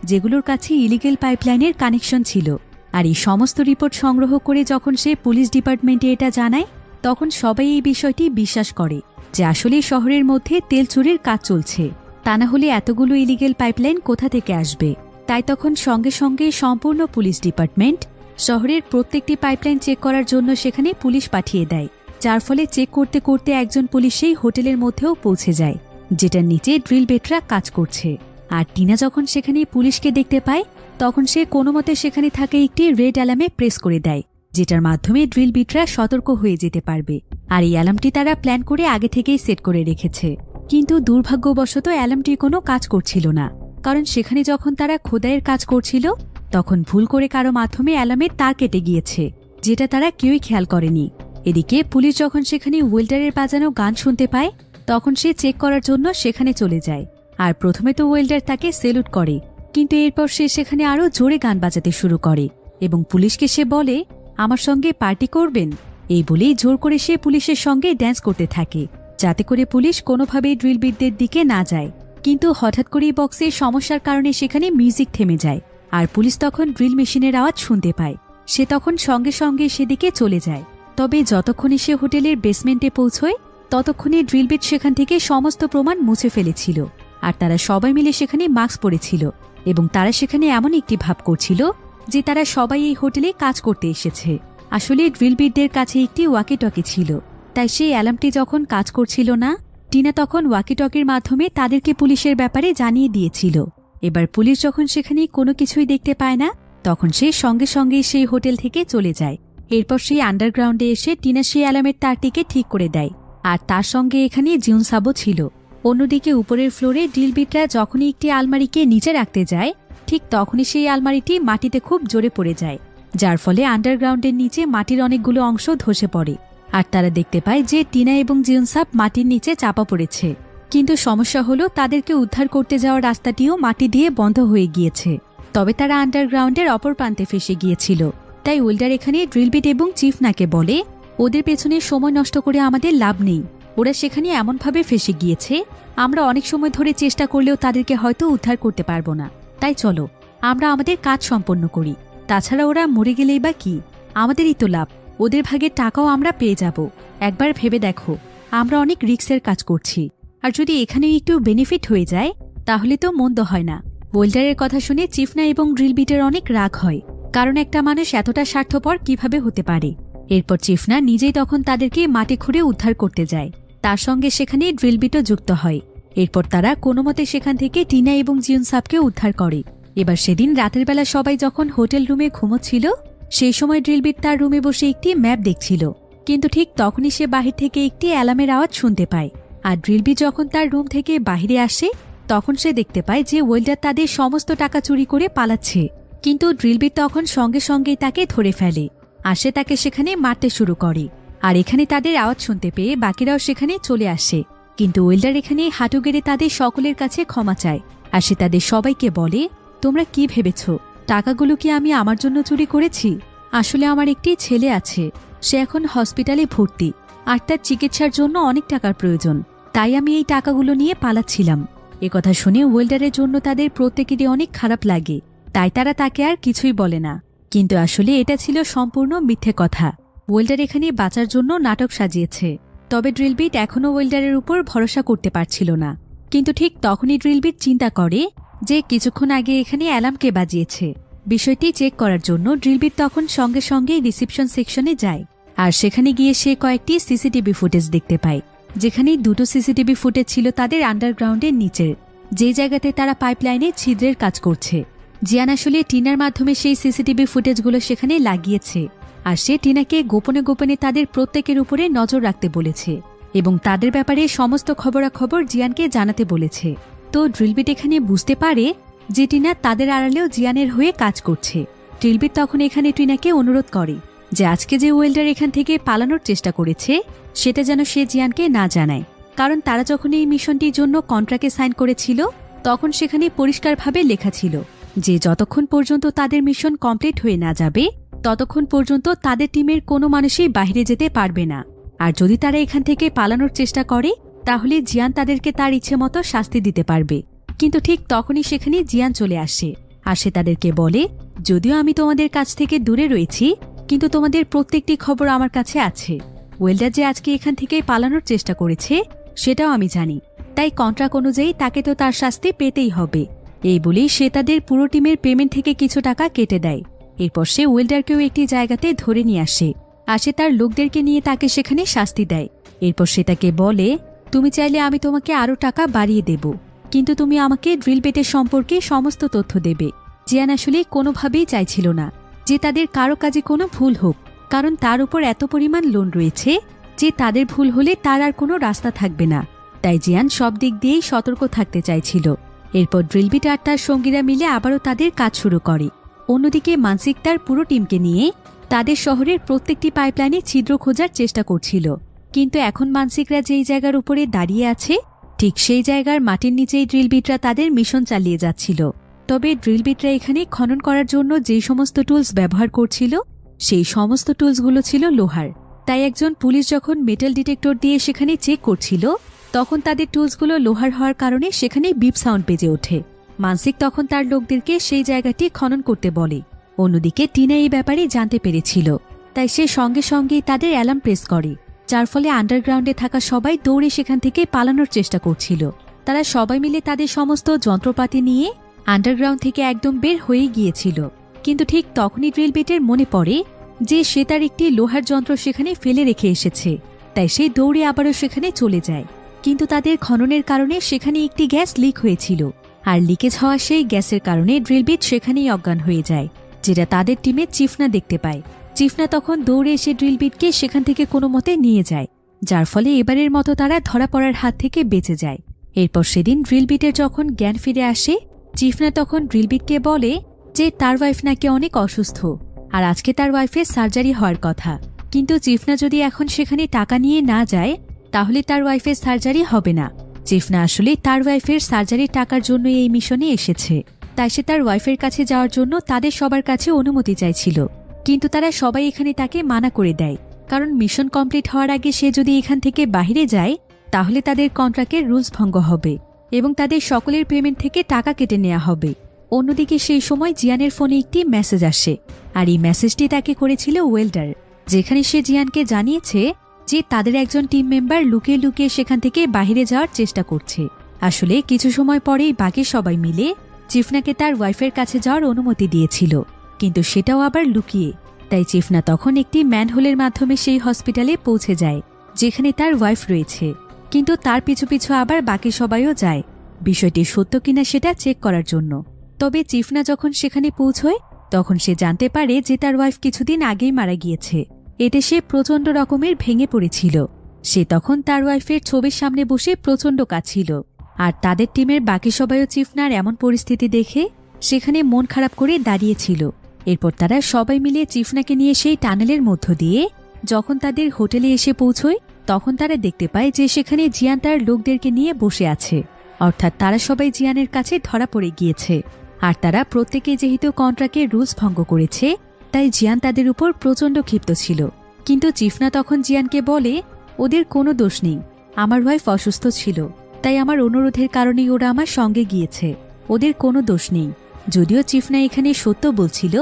Speaker 1: যেগুলোর কাছে ইলিগেল পাইপলাইনের কানেকশন ছিল। আর এই সমস্ত রিপোর্ট সংগ্রহ করে যখন সে পুলিশ ডিপার্টমেন্টে এটা জানায়, তখন সবাই এই বিষয়টি বিশ্বাস করে যে আসলে শহরের মধ্যে তেল চুরির কাজ চলছে, তা না হলে এতগুলো ইলিগেল পাইপলাইন কোথা থেকে আসবে। তাই তখন সঙ্গে সঙ্গে সম্পূর্ণ পুলিশ ডিপার্টমেন্ট শহরের প্রত্যেকটি পাইপলাইন চেক করার জন্য সেখানে পুলিশ পাঠিয়ে দেয়, যার ফলে চেক করতে করতে একজন পুলিশ সেই হোটেলের মধ্যেও পৌঁছে যায়, যেটার নিচে ড্রিল বেটরা কাজ করছে। আর টিনা যখন সেখানে পুলিশকে দেখতে পায়, তখন সে কোনো মতে সেখানে থাকে একটি রেড অ্যালার্মে প্রেস করে দেয়, যেটার মাধ্যমে ড্রিল বিটরা সতর্ক হয়ে যেতে পারবে। আর এই অ্যালার্মটি তারা প্ল্যান করে আগে থেকেই সেট করে রেখেছে। কিন্তু দুর্ভাগ্যবশত অ্যালার্মটি কোনো কাজ করছিল না, কারণ সেখানে যখন তারা খোদাইয়ের কাজ করছিল, তখন ভুল করে কারো মাধ্যমে অ্যালার্মের তার কেটে গিয়েছে, যেটা তারা কেউই খেয়াল করেনি। এদিকে পুলিশ যখন সেখানে ওয়েল্ডারের বাজানো গান শুনতে পায়, তখন সে চেক করার জন্য সেখানে চলে যায়। আর প্রথমে তো ওয়েল্ডার তাকে সেলুট করে, কিন্তু এরপর সে সেখানে আরও জোরে গান বাজাতে শুরু করে এবং পুলিশকে সে বলে, আমার সঙ্গে পার্টি করবেন। এই বলেই জোর করে সে পুলিশের সঙ্গে ড্যান্স করতে থাকে, যাতে করে পুলিশ কোনোভাবেই ড্রিল বিটদের দিকে না যায়। কিন্তু হঠাৎ করেই বক্সের সমস্যার কারণে সেখানে মিউজিক থেমে যায়, আর পুলিশ তখন ড্রিল মেশিনের আওয়াজ শুনতে পায়। সে তখন সঙ্গে সঙ্গে সেদিকে চলে যায়। তবে যতক্ষণে সে হোটেলের বেসমেন্টে পৌঁছয়, ততক্ষণে ড্রিল বিট সেখান থেকে সমস্ত প্রমাণ মুছে ফেলেছিল। আর তারা সবাই মিলে সেখানে মাস্ক পরেছিল এবং তারা সেখানে এমন একটি ভাব করছিল যে তারা সবাই এই হোটেলে কাজ করতে এসেছে। আসলে ড্রিল বিটদের কাছে একটি ওয়াকি টকি ছিল, তাই সেই অ্যালার্মটি যখন কাজ করছিল না, টিনা তখন ওয়াকি টকির মাধ্যমে তাদেরকে পুলিশের ব্যাপারে জানিয়ে দিয়েছিল। এবার পুলিশ যখন সেখানে কোনো কিছুই দেখতে পায় না, তখন সে সঙ্গে সঙ্গে সেই হোটেল থেকে চলে যায়। এরপর সেই আন্ডারগ্রাউন্ডে এসে টিনা সেই অ্যালার্মের তারটিকে ঠিক করে দেয়, আর তার সঙ্গে এখানে জিউনসাবও ছিল। অন্যদিকে উপরের ফ্লোরে ড্রিল বিটরা যখনই একটি আলমারিকে নিচে রাখতে যায়, ঠিক তখনই সেই আলমারিটি মাটিতে খুব জোরে পড়ে যায়, যার ফলে আন্ডারগ্রাউন্ডের নিচে মাটির অনেকগুলো অংশ ধসে পড়ে। আর তারা দেখতে পায় যে টিনা এবং জিউনসাব মাটির নিচে চাপা পড়েছে। কিন্তু সমস্যা হলো তাদেরকে উদ্ধার করতে যাওয়ার রাস্তাটিও মাটি দিয়ে বন্ধ হয়ে গিয়েছে। তবে তারা আন্ডারগ্রাউন্ডের অপর প্রান্তে ফেসে গিয়েছিল। তাই ওয়েল্ডার এখানে ড্রিল বিট এবং চিফনাকে বলে, ওদের পেছনে সময় নষ্ট করে আমাদের লাভ নেই। ওরা সেখানে এমনভাবে ফেসে গিয়েছে, আমরা অনেক সময় ধরে চেষ্টা করলেও তাদেরকে হয়তো উদ্ধার করতে পারবো না। তাই চলো আমরা আমাদের কাজ সম্পন্ন করি। তাছাড়া ওরা মরে গেলেই বা কি, আমাদেরই তো লাভ। ওদের ভাগের টাকাও আমরা পেয়ে যাব। একবার ভেবে দেখো, আমরা অনেক রিস্কের কাজ করছি, আর যদি এখানে একটু বেনিফিট হয়ে যায় তাহলে তো মন্দ হয় না। ওয়েল্ডারের কথা শুনে চিফনা এবং ড্রিল বিটের অনেক রাগ হয়, কারণ একটা মানুষ এতটা স্বার্থপর কিভাবে হতে পারে। এরপর চিফনা নিজেই তখন তাদেরকে মাটি খুঁড়ে উদ্ধার করতে যায়। তার সঙ্গে সেখানে ড্রিল বিটও যুক্ত হয়। এরপর তারা কোনোমতে সেখান থেকে টিনা এবং জিউনসাবকে উদ্ধার করে। এবার সেদিন রাতের বেলা সবাই যখন হোটেল রুমে ঘুমোচ্ছিল, সেই সময় ড্রিল বিট তার রুমে বসে একটি ম্যাপ দেখছিল। কিন্তু ঠিক তখনই সে বাহির থেকে একটি অ্যালার্মের আওয়াজ শুনতে পায়। আর ড্রিল বিট যখন তার রুম থেকে বাহিরে আসে, তখন সে দেখতে পায় যে ওয়েল্ডার তাদের সমস্ত টাকা চুরি করে পালাচ্ছে। কিন্তু ড্রিল বিট তখন সঙ্গে সঙ্গেই তাকে ধরে ফেলে, আর সে তাকে সেখানে মারতে শুরু করে। আর এখানে তাদের আওয়াজ শুনতে পেয়ে বাকিরাও সেখানে চলে আসে। কিন্তু ওয়েল্ডার এখানে হাঁটু গেড়ে তাদের সকলের কাছে ক্ষমা চায়। আর সে তাদের সবাইকে বলে, তোমরা কি ভেবেছ টাকাগুলো কি আমি আমার জন্য চুরি করেছি? আসলে আমার একটি ছেলে আছে, সে এখন হসপিটালে ভর্তি, আর তার চিকিৎসার জন্য অনেক টাকার প্রয়োজন, তাই আমি এই টাকাগুলো নিয়ে পালাচ্ছিলাম। একথা শুনে ওয়েল্ডারের জন্য তাদের প্রত্যেকেরই অনেক খারাপ লাগে, তাই তারা তাকে আর কিছুই বলে না। কিন্তু আসলে এটা ছিল সম্পূর্ণ মিথ্যে কথা। ওয়েল্ডার এখানে বাঁচার জন্য নাটক সাজিয়েছে। তবে ড্রিল বিট এখনও ওয়েল্ডারের উপর ভরসা করতে পারছিল না। কিন্তু ঠিক তখনই ড্রিল বিট চিন্তা করে যে কিছুক্ষণ আগে এখানে অ্যালার্মকে বাজিয়েছে। বিষয়টি চেক করার জন্য ড্রিল বিট তখন সঙ্গে সঙ্গে রিসিপশন সেকশনে যায়। আর সেখানে গিয়ে সে কয়েকটি সিসিটিভি ফুটেজ দেখতে পায়, যেখানে দুটো সিসিটিভি ফুটেজ ছিল তাদের আন্ডারগ্রাউন্ডের নিচের, যে জায়গাতে তারা পাইপলাইনে ছিদ্রের কাজ করছে। জিয়ান আসলে টিনার মাধ্যমে সেই সিসিটিভি ফুটেজগুলো সেখানে লাগিয়েছে। আর সে টিনাকে গোপনে গোপনে তাদের প্রত্যেকের উপরে নজর রাখতে বলেছে এবং তাদের ব্যাপারে সমস্ত খবরাখবর জিয়ানকে জানাতে বলেছে। তো ড্রিলবিট এখানে বুঝতে পারে যে টিনা তাদের আড়ালেও জিয়ানের হয়ে কাজ করছে। ড্রিলবিট তখন এখানে টিনাকে অনুরোধ করে যে আজকে যে ওয়েল্ডার এখান থেকে পালানোর চেষ্টা করেছে সেটা যেন সে জিয়ানকে না জানায়, কারণ তারা যখন এই মিশনটির জন্য কন্ট্রাক্টে সাইন করেছিল তখন সেখানে পরিষ্কারভাবে লেখা ছিল যে যতক্ষণ পর্যন্ত তাদের মিশন কমপ্লিট হয়ে না যাবে ততক্ষণ পর্যন্ত তাদের টিমের কোনো মানুষই বাইরে যেতে পারবে না। আর যদি তারা এখান থেকে পালানোর চেষ্টা করে তাহলে জিয়ান তাদেরকে তার ইচ্ছে মতো শাস্তি দিতে পারবে। কিন্তু ঠিক তখনই সেখানে জিয়ান চলে আসে আর সে তাদেরকে বলে, যদিও আমি তোমাদের কাছ থেকে দূরে রয়েছি কিন্তু তোমাদের প্রত্যেকটি খবর আমার কাছে আছে। ওয়েল্ডার যে আজকে এখান থেকে পালানোর চেষ্টা করেছে সেটাও আমি জানি, তাই কন্ট্রাক্ট অনুযায়ী তাকে তো তার শাস্তি পেতেই হবে। এই বলেই সে তাদের পুরো টিমের পেমেন্ট থেকে কিছু টাকা কেটে দেয়। এরপর সে ওয়েল্ডারকেও একটি জায়গাতে ধরে নিয়ে আসে আর সে তার লোকদেরকে নিয়ে তাকে সেখানে শাস্তি দেয়। এরপর সে তাকে বলে, তুমি চাইলে আমি তোমাকে আরও টাকা বাড়িয়ে দেব, কিন্তু তুমি আমাকে ড্রিলবিটের সম্পর্কে সমস্ত তথ্য দেবে। জিয়ান আসলে কোনোভাবেই চাইছিল না যে তাদের কারো কাজে কোনো ভুল হোক, কারণ তার উপর এত পরিমাণ লোন রয়েছে যে তাদের ভুল হলে তার আর কোনো রাস্তা থাকবে না। তাই জিয়ান সব দিক দিয়েই সতর্ক থাকতে চাইছিল। এরপর ড্রিলবিট আর তার সঙ্গীরা মিলে আবারও তাদের কাজ শুরু করে। অন্যদিকে মানসিক তার পুরো টিমকে নিয়ে তাদের শহরের প্রত্যেকটি পাইপলাইনে ছিদ্র খোঁজার চেষ্টা করছিল, কিন্তু এখন মানসিকরা যেই জায়গার উপরে দাঁড়িয়ে আছে ঠিক সেই জায়গার মাটির নিচেই ড্রিলবিটরা তাদের মিশন চালিয়ে যাচ্ছিল। তবে ড্রিলবিটরা এখানে খনন করার জন্য যেই সমস্ত টুলস ব্যবহার করছিল সেই সমস্ত টুলসগুলো ছিল লোহার। তাই একজন পুলিশ যখন মেটাল ডিটেক্টর দিয়ে সেখানে চেক করছিল তখন তাদের টুলসগুলো লোহার হওয়ার কারণে সেখানে বিপ সাউন্ড বেজে ওঠে। মানসিক তখন তার লোকদেরকে সেই জায়গাটি খনন করতে বলে। অন্যদিকে টিনা এই ব্যাপারে জানতে পেরেছিল, তাই সে সঙ্গে সঙ্গেই তাদের অ্যালার্ম প্রেস করে, যার ফলে আন্ডারগ্রাউন্ডে থাকা সবাই দৌড়ে সেখান থেকে পালানোর চেষ্টা করছিল। তারা সবাই মিলে তাদের সমস্ত যন্ত্রপাতি নিয়ে আন্ডারগ্রাউন্ড থেকে একদম বের হয়ে গিয়েছিল। কিন্তু ঠিক তখনই ড্রিলবিটের মনে পড়ে যে সে তার একটি লোহার যন্ত্র সেখানে ফেলে রেখে এসেছে, তাই সে দৌড়ে আবারও সেখানে চলে যায়। কিন্তু তাদের খননের কারণে সেখানে একটি গ্যাস লিক হয়েছিল, আর লিকেজ হওয়া সেই গ্যাসের কারণে ড্রিলবিট সেখানেই অজ্ঞান হয়ে যায়, যেটা তাদের টিমে চিফনা দেখতে পায়। চিফনা তখন দৌড়ে এসে ড্রিলবিটকে সেখান থেকে কোনো মতে নিয়ে যায়, যার ফলে এবারের মতো তারা ধরা পড়ার হাত থেকে বেঁচে যায়। এরপর সেদিন ড্রিলবিটের যখন জ্ঞান ফিরে আসে চিফনা তখন ড্রিলবিটকে বলে যে তার ওয়াইফ নাকি অনেক অসুস্থ আর আজকে তার ওয়াইফের সার্জারি হওয়ার কথা, কিন্তু চিফনা যদি এখন সেখানে টাকা নিয়ে না যায় তাহলে তার ওয়াইফের সার্জারি হবে না। চিফনা আসলে তার ওয়াইফের সার্জারির টাকার জন্য এই মিশনে এসেছে, তাই সে তার ওয়াইফের কাছে যাওয়ার জন্য তাদের সবার কাছে অনুমতি চাইছিল, কিন্তু তারা সবাই এখানে তাকে মানা করে দেয়, কারণ মিশন কমপ্লিট হওয়ার আগে সে যদি এখান থেকে বাইরে যায় তাহলে তাদের কন্ট্রাক্টের রুলস ভঙ্গ হবে এবং তাদের সকলের পেমেন্ট থেকে টাকা কেটে নেওয়া হবে। অন্যদিকে সেই সময় জিয়ানের ফোনে একটি মেসেজ আসে, আর এই মেসেজটি তাকে করেছিল ওয়েল্ডার, যেখানে সে জিয়ানকে জানিয়েছে যে তাদের একজন টিম মেম্বার লুকিয়ে লুকিয়ে সেখান থেকে বাইরে যাওয়ার চেষ্টা করছে। আসলে কিছু সময় পরেই বাকি সবাই মিলে চিফনাকে তার ওয়াইফের কাছে যাওয়ার অনুমতি দিয়েছিল, কিন্তু সেটাও আবার লুকিয়ে। তাই চিফনা তখন একটি ম্যানহোলের মাধ্যমে সেই হসপিটালে পৌঁছে যায় যেখানে তার ওয়াইফ রয়েছে, কিন্তু তার পিছু পিছু আবার বাকি সবাইও যায় বিষয়টি সত্য কিনা সেটা চেক করার জন্য। তবে চিফনা যখন সেখানে পৌঁছয় তখন সে জানতে পারে যে তার ওয়াইফ কিছুদিন আগেই মারা গিয়েছে। এতে সে প্রচণ্ড রকমের ভেঙে পড়েছিল। সে তখন তার ওয়াইফের ছবির সামনে বসে প্রচণ্ড কাঁদছিল, আর তাদের টিমের বাকি সবাইও চিফনার এমন পরিস্থিতি দেখে সেখানে মন খারাপ করে দাঁড়িয়েছিল। এরপর তারা সবাই মিলে চিফনাকে নিয়ে সেই টানেলের মধ্য দিয়ে যখন তাদের হোটেলে এসে পৌঁছয় তখন তারা দেখতে পায় যে সেখানে জিয়ান তার লোকদেরকে নিয়ে বসে আছে, অর্থাৎ তারা সবাই জিয়ানের কাছে ধরা পড়ে গিয়েছে। আর তারা প্রত্যেকে যেহেতু কন্ট্রাক্টের রুলস ভঙ্গ করেছে তাই জিয়ান তাদের উপর প্রচণ্ড ক্ষিপ্ত ছিল। কিন্তু চিফনা তখন জিয়ানকে বলে, ওদের কোনো দোষ নেই, আমার ওয়াইফ অসুস্থ ছিল তাই আমার অনুরোধের কারণেই ওরা আমার সঙ্গে গিয়েছে, ওদের কোনো দোষ নেই। যদিও চিফনা এখানে সত্য বলছিল,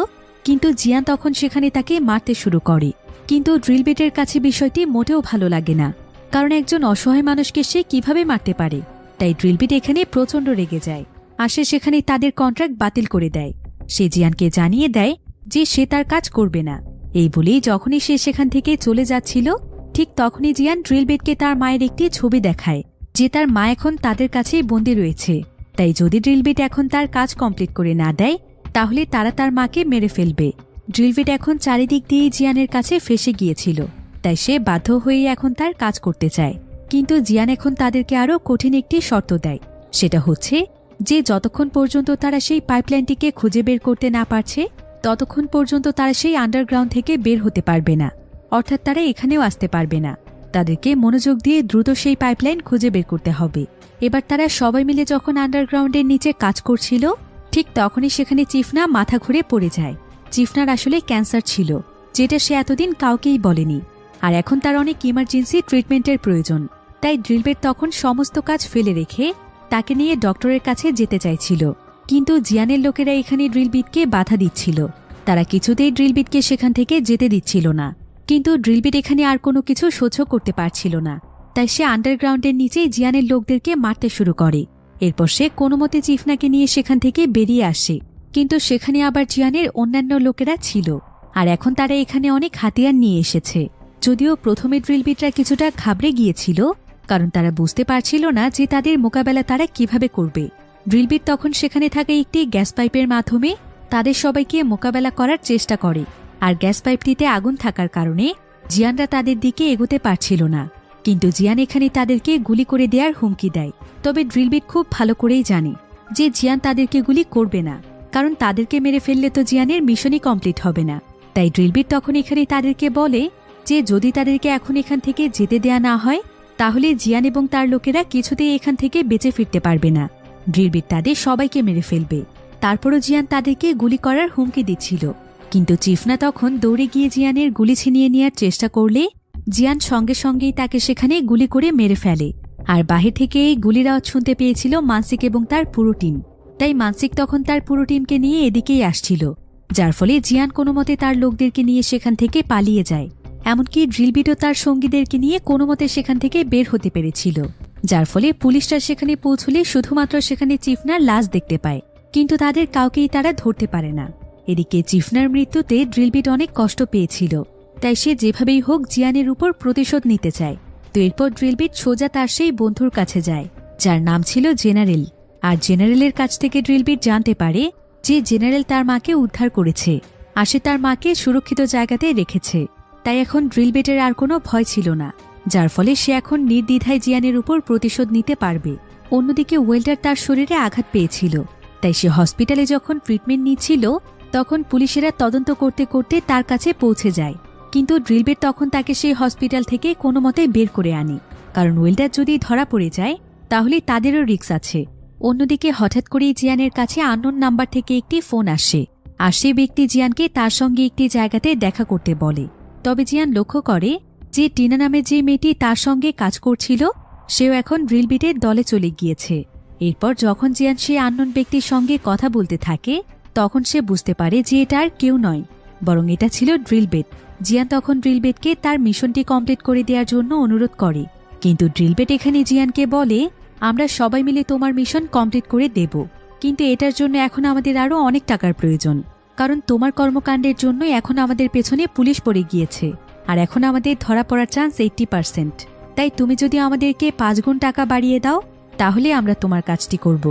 Speaker 1: কিন্তু জিয়ান তখন সেখানে তাকে মারতে শুরু করে। কিন্তু ড্রিলবিটের কাছে বিষয়টি মোটেও ভালো লাগে না, কারণ একজন অসহায় মানুষকে সে কিভাবে মারতে পারে। তাই ড্রিলবিট এখানে প্রচণ্ড রেগে যায়, আর সে সেখানে তাদের কন্ট্রাক্ট বাতিল করে দেয়। সে জিয়ানকে জানিয়ে দেয় যে সে তার কাজ করবে না। এই বলেই যখনই সে সেখান থেকে চলে যাচ্ছিল ঠিক তখনই জিয়ান ড্রিলবিটকে তার মায়ের একটি ছবি দেখায় যে তার মা এখন তাদের কাছেই বন্দী রয়েছে, তাই যদি ড্রিলবিট এখন তার কাজ কমপ্লিট করে না দেয় তাহলে তারা তার মাকে মেরে ফেলবে। ড্রিলবিট এখন চারিদিক দিয়ে জিয়ানের কাছে ফেসে গিয়েছিল, তাই সে বাধ্য হয়ে এখন তার কাজ করতে চায়। কিন্তু জিয়ান এখন তাদেরকে আরও কঠিন একটি শর্ত দেয়। সেটা হচ্ছে যে যতক্ষণ পর্যন্ত তারা সেই পাইপলাইনটিকে খুঁজে বের করতে না পারছে, ততক্ষণ পর্যন্ত তারা সেই আন্ডারগ্রাউন্ড থেকে বের হতে পারবে না, অর্থাৎ তারা এখানেও আসতে পারবে না। তাদেরকে মনোযোগ দিয়ে দ্রুত সেই পাইপলাইন খুঁজে বের করতে হবে। এবার তারা সবাই মিলে যখন আন্ডারগ্রাউন্ডের নিচে কাজ করছিল, ঠিক তখনই সেখানে চিফনা মাথা ঘুরে পড়ে যায়। চিফনার আসলে ক্যান্সার ছিল, যেটা সে এতদিন কাউকেই বলেনি, আর এখন তার অনেক ইমার্জেন্সি ট্রিটমেন্টের প্রয়োজন। তাই ড্রিলবিট তখন সমস্ত কাজ ফেলে রেখে তাকে নিয়ে ডক্টরের কাছে যেতে চাইছিল। কিন্তু জিয়ানের লোকেরা এখানে ড্রিলবিটকে বাধা দিচ্ছিল। তারা কিছুতেই ড্রিলবিটকে সেখান থেকে যেতে দিচ্ছিল না। কিন্তু ড্রিলবিট এখানে আর কোনো কিছু সহ্য করতে পারছিল না, তাই সে আন্ডারগ্রাউন্ডের নিচেই জিয়ানের লোকদেরকে মারতে শুরু করে। এরপর সে কোনোমতে চিফনাকে নিয়ে সেখান থেকে বেরিয়ে আসে। কিন্তু সেখানে আবার জিয়ানের অন্যান্য লোকেরা ছিল, আর এখন তারা এখানে অনেক হাতিয়ার নিয়ে এসেছে। যদিও প্রথমে ড্রিলবিটরা কিছুটা ঘাবড়ে গিয়েছিল, কারণ তারা বুঝতে পারছিল না যে তাদের মোকাবেলা তারা কিভাবে করবে। ড্রিলবিট তখন সেখানে থাকা একটি গ্যাস পাইপের মাধ্যমে তাদের সবাইকে মোকাবেলা করার চেষ্টা করে, আর গ্যাস পাইপটিতে আগুন থাকার কারণে জিয়ানরা তাদের দিকে এগোতে পারছিল না। কিন্তু জিয়ান এখানে তাদেরকে গুলি করে দেওয়ার হুমকি দেয়। তবে ড্রিলবিট খুব ভালো করেই জানে যে জিয়ান তাদেরকে গুলি করবে না, কারণ তাদেরকে মেরে ফেললে তো জিয়ানের মিশনই কমপ্লিট হবে না। তাই ড্রিলবিট তখন এখানে তাদেরকে বলে যে যদি তাদেরকে এখন এখান থেকে যেতে দেয়া না হয়, তাহলে জিয়ান এবং তার লোকেরা কিছুতেই এখান থেকে বেঁচে ফিরতে পারবে না। ড্রিলবিট তাদের সবাইকে মেরে ফেলবে। তারপরও জিয়ান তাদেরকে গুলি করার হুমকি দিচ্ছিল। কিন্তু চিফনা তখন দৌড়ে গিয়ে জিয়ানের গুলি ছিনিয়ে নেওয়ার চেষ্টা করলে জিয়ান সঙ্গে সঙ্গেই তাকে সেখানে গুলি করে মেরে ফেলে। আর বাহির থেকে এই গুলির আওয়াজ শুনতে পেয়েছিল মানসিক এবং তার পুরো টিম। তাই মানসিক তখন তার পুরো টিমকে নিয়ে এদিকেই আসছিল, যার ফলে জিয়ান কোনোমতে তার লোকদেরকে নিয়ে সেখান থেকে পালিয়ে যায়। এমনকি ড্রিলবিটও তার সঙ্গীদেরকে নিয়ে কোনোমতে সেখান থেকে বের হতে পেরেছিল, যার ফলে পুলিশরা সেখানে পৌঁছলে শুধুমাত্র সেখানে চিফনার লাশ দেখতে পায়, কিন্তু তাদের কাউকেই তারা ধরতে পারে না। এদিকে চিফনার মৃত্যুতে ড্রিলবিট অনেক কষ্ট পেয়েছিল, তাই সে যেভাবেই হোক জিয়ানের উপর প্রতিশোধ নিতে চায়। তো এরপর ড্রিলবিট সোজা তার সেই বন্ধুর কাছে যায়, যার নাম ছিল জেনারেল। আর জেনারেলের কাছ থেকে ড্রিলবিট জানতে পারে যে জেনারেল তার মাকে উদ্ধার করেছে, আর সে তার মাকে সুরক্ষিত জায়গাতে রেখেছে। তাই এখন ড্রিলবিটের আর কোনো ভয় ছিল না, যার ফলে সে এখন নির্দ্বিধায় জিয়ানের উপর প্রতিশোধ নিতে পারবে। অন্যদিকে ওয়েল্ডার তার শরীরে আঘাত পেয়েছিল, তাই সে হসপিটালে যখন ট্রিটমেন্ট নিচ্ছিল তখন পুলিশেরা তদন্ত করতে করতে তার কাছে পৌঁছে যায়। কিন্তু ড্রিলবিট তখন তাকে সেই হসপিটাল থেকে কোনো মতে বের করে আনে, কারণ ওয়েল্ডার যদি ধরা পড়ে যায় তাহলে তাদেরও রিস্ক আছে। অন্যদিকে হঠাৎ করেই জিয়ানের কাছে আননোন নাম্বার থেকে একটি ফোন আসে, আর সে ব্যক্তি জিয়ানকে তার সঙ্গে একটি জায়গাতে দেখা করতে বলে। তবে জিয়ান লক্ষ্য করে যে টিনা নামে যে মেয়েটি তার সঙ্গে কাজ করছিল সেও এখন ড্রিলবিটের দলে চলে গিয়েছে। এরপর যখন জিয়ান সেই আননোন ব্যক্তির সঙ্গে কথা বলতে থাকে তখন সে বুঝতে পারে যে এটা আর কেউ নয়, বরং এটা ছিল ড্রিলবিট। জিয়ান তখন ড্রিলবিটকে তার মিশনটি কমপ্লিট করে দেওয়ার জন্য অনুরোধ করে, কিন্তু ড্রিলবিট এখানে জিয়ানকে বলে আমরা সবাই মিলে তোমার মিশন কমপ্লিট করে দেব, কিন্তু এটার জন্য এখন আমাদের আরও অনেক টাকার প্রয়োজন, কারণ তোমার কর্মকাণ্ডের জন্য এখন আমাদের পেছনে পুলিশ পড়ে গিয়েছে, আর এখন আমাদের ধরা পড়ার চান্স 80%। তাই তুমি যদি আমাদেরকে 5 গুণ টাকা বাড়িয়ে দাও তাহলে আমরা তোমার কাজটি করব,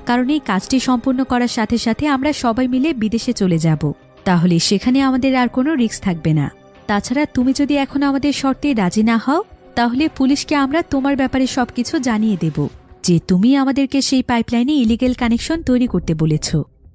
Speaker 1: কারণ এই কাজটি সম্পূর্ণ করার সাথে সাথে আমরা সবাই মিলে বিদেশে চলে যাব, তাহলে সেখানে আমাদের আর কোনো রিস্ক থাকবে না। তাছাড়া তুমি যদি এখন আমাদের শর্তে রাজি না হও তাহলে পুলিশকে আমরা তোমার ব্যাপারে সবকিছু জানিয়ে দেব, যে তুমি আমাদেরকে সেই পাইপলাইনে ইলিগেল কানেকশন তৈরি করতে বলেছ।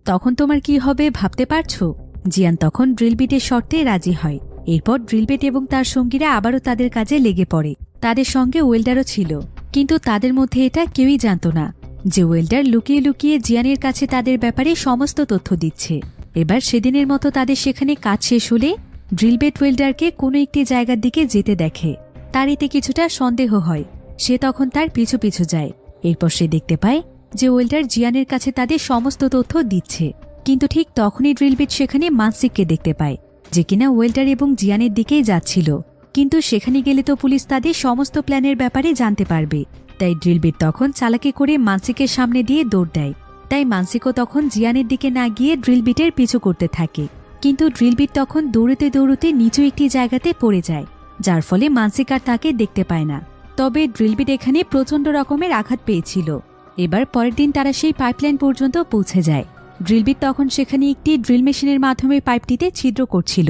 Speaker 1: তখন তোমার কি হবে ভাবতে পারছো? জিয়ান তখন ড্রিলবিটের শর্তে রাজি হয়। এরপর ড্রিলবিট এবং তার সঙ্গীরা আবারও তাদের কাজে লেগে পড়ে। তাদের সঙ্গে ওয়েল্ডারও ছিল, কিন্তু তাদের মধ্যে এটা কেউই জানত না যে ওয়েল্ডার লুকিয়ে লুকিয়ে জিয়ানের কাছে তাদের ব্যাপারে সমস্ত তথ্য দিচ্ছে। এবার সেদিনের মতো তাদের সেখানে কাজ শেষ হলে ড্রিলবিট ওয়েল্ডারকে কোনো একটি জায়গার দিকে যেতে দেখে। তার এতে কিছুটা সন্দেহ হয়, সে তখন তার পিছু পিছু যায়। এরপর সে দেখতে পায় যে ওয়েল্ডার জিয়ানের কাছে তাদের সমস্ত তথ্য দিচ্ছে। কিন্তু ঠিক তখনই ড্রিলবিট সেখানে মানসিককে দেখতে পায়, যে কিনা ওয়েল্ডার এবং জিয়ানের দিকেই যাচ্ছিল। কিন্তু সেখানে গেলে তো পুলিশ তাদের সমস্ত প্ল্যানের ব্যাপারে জানতে পারবে। তাই ড্রিলবিট তখন চালাকি করে মানসিকের সামনে দিয়ে দৌড় দেয়। তাই মানসিকও তখন জিয়ানের দিকে না গিয়ে ড্রিলবিটের পিছু করতে থাকে। কিন্তু ড্রিলবিট তখন দৌড়তে দৌড়তে নিচু একটি জায়গাতে পড়ে যায়, যার ফলে মানসিক আর তাকে দেখতে পায় না। তবে ড্রিলবিট এখানে প্রচণ্ড রকমের আঘাত পেয়েছিল। এবার পরের দিন তারা সেই পাইপলাইন পর্যন্ত পৌঁছে যায়। ড্রিলবিট তখন সেখানে একটি ড্রিল মেশিনের মাধ্যমে পাইপটিতে ছিদ্র করছিল,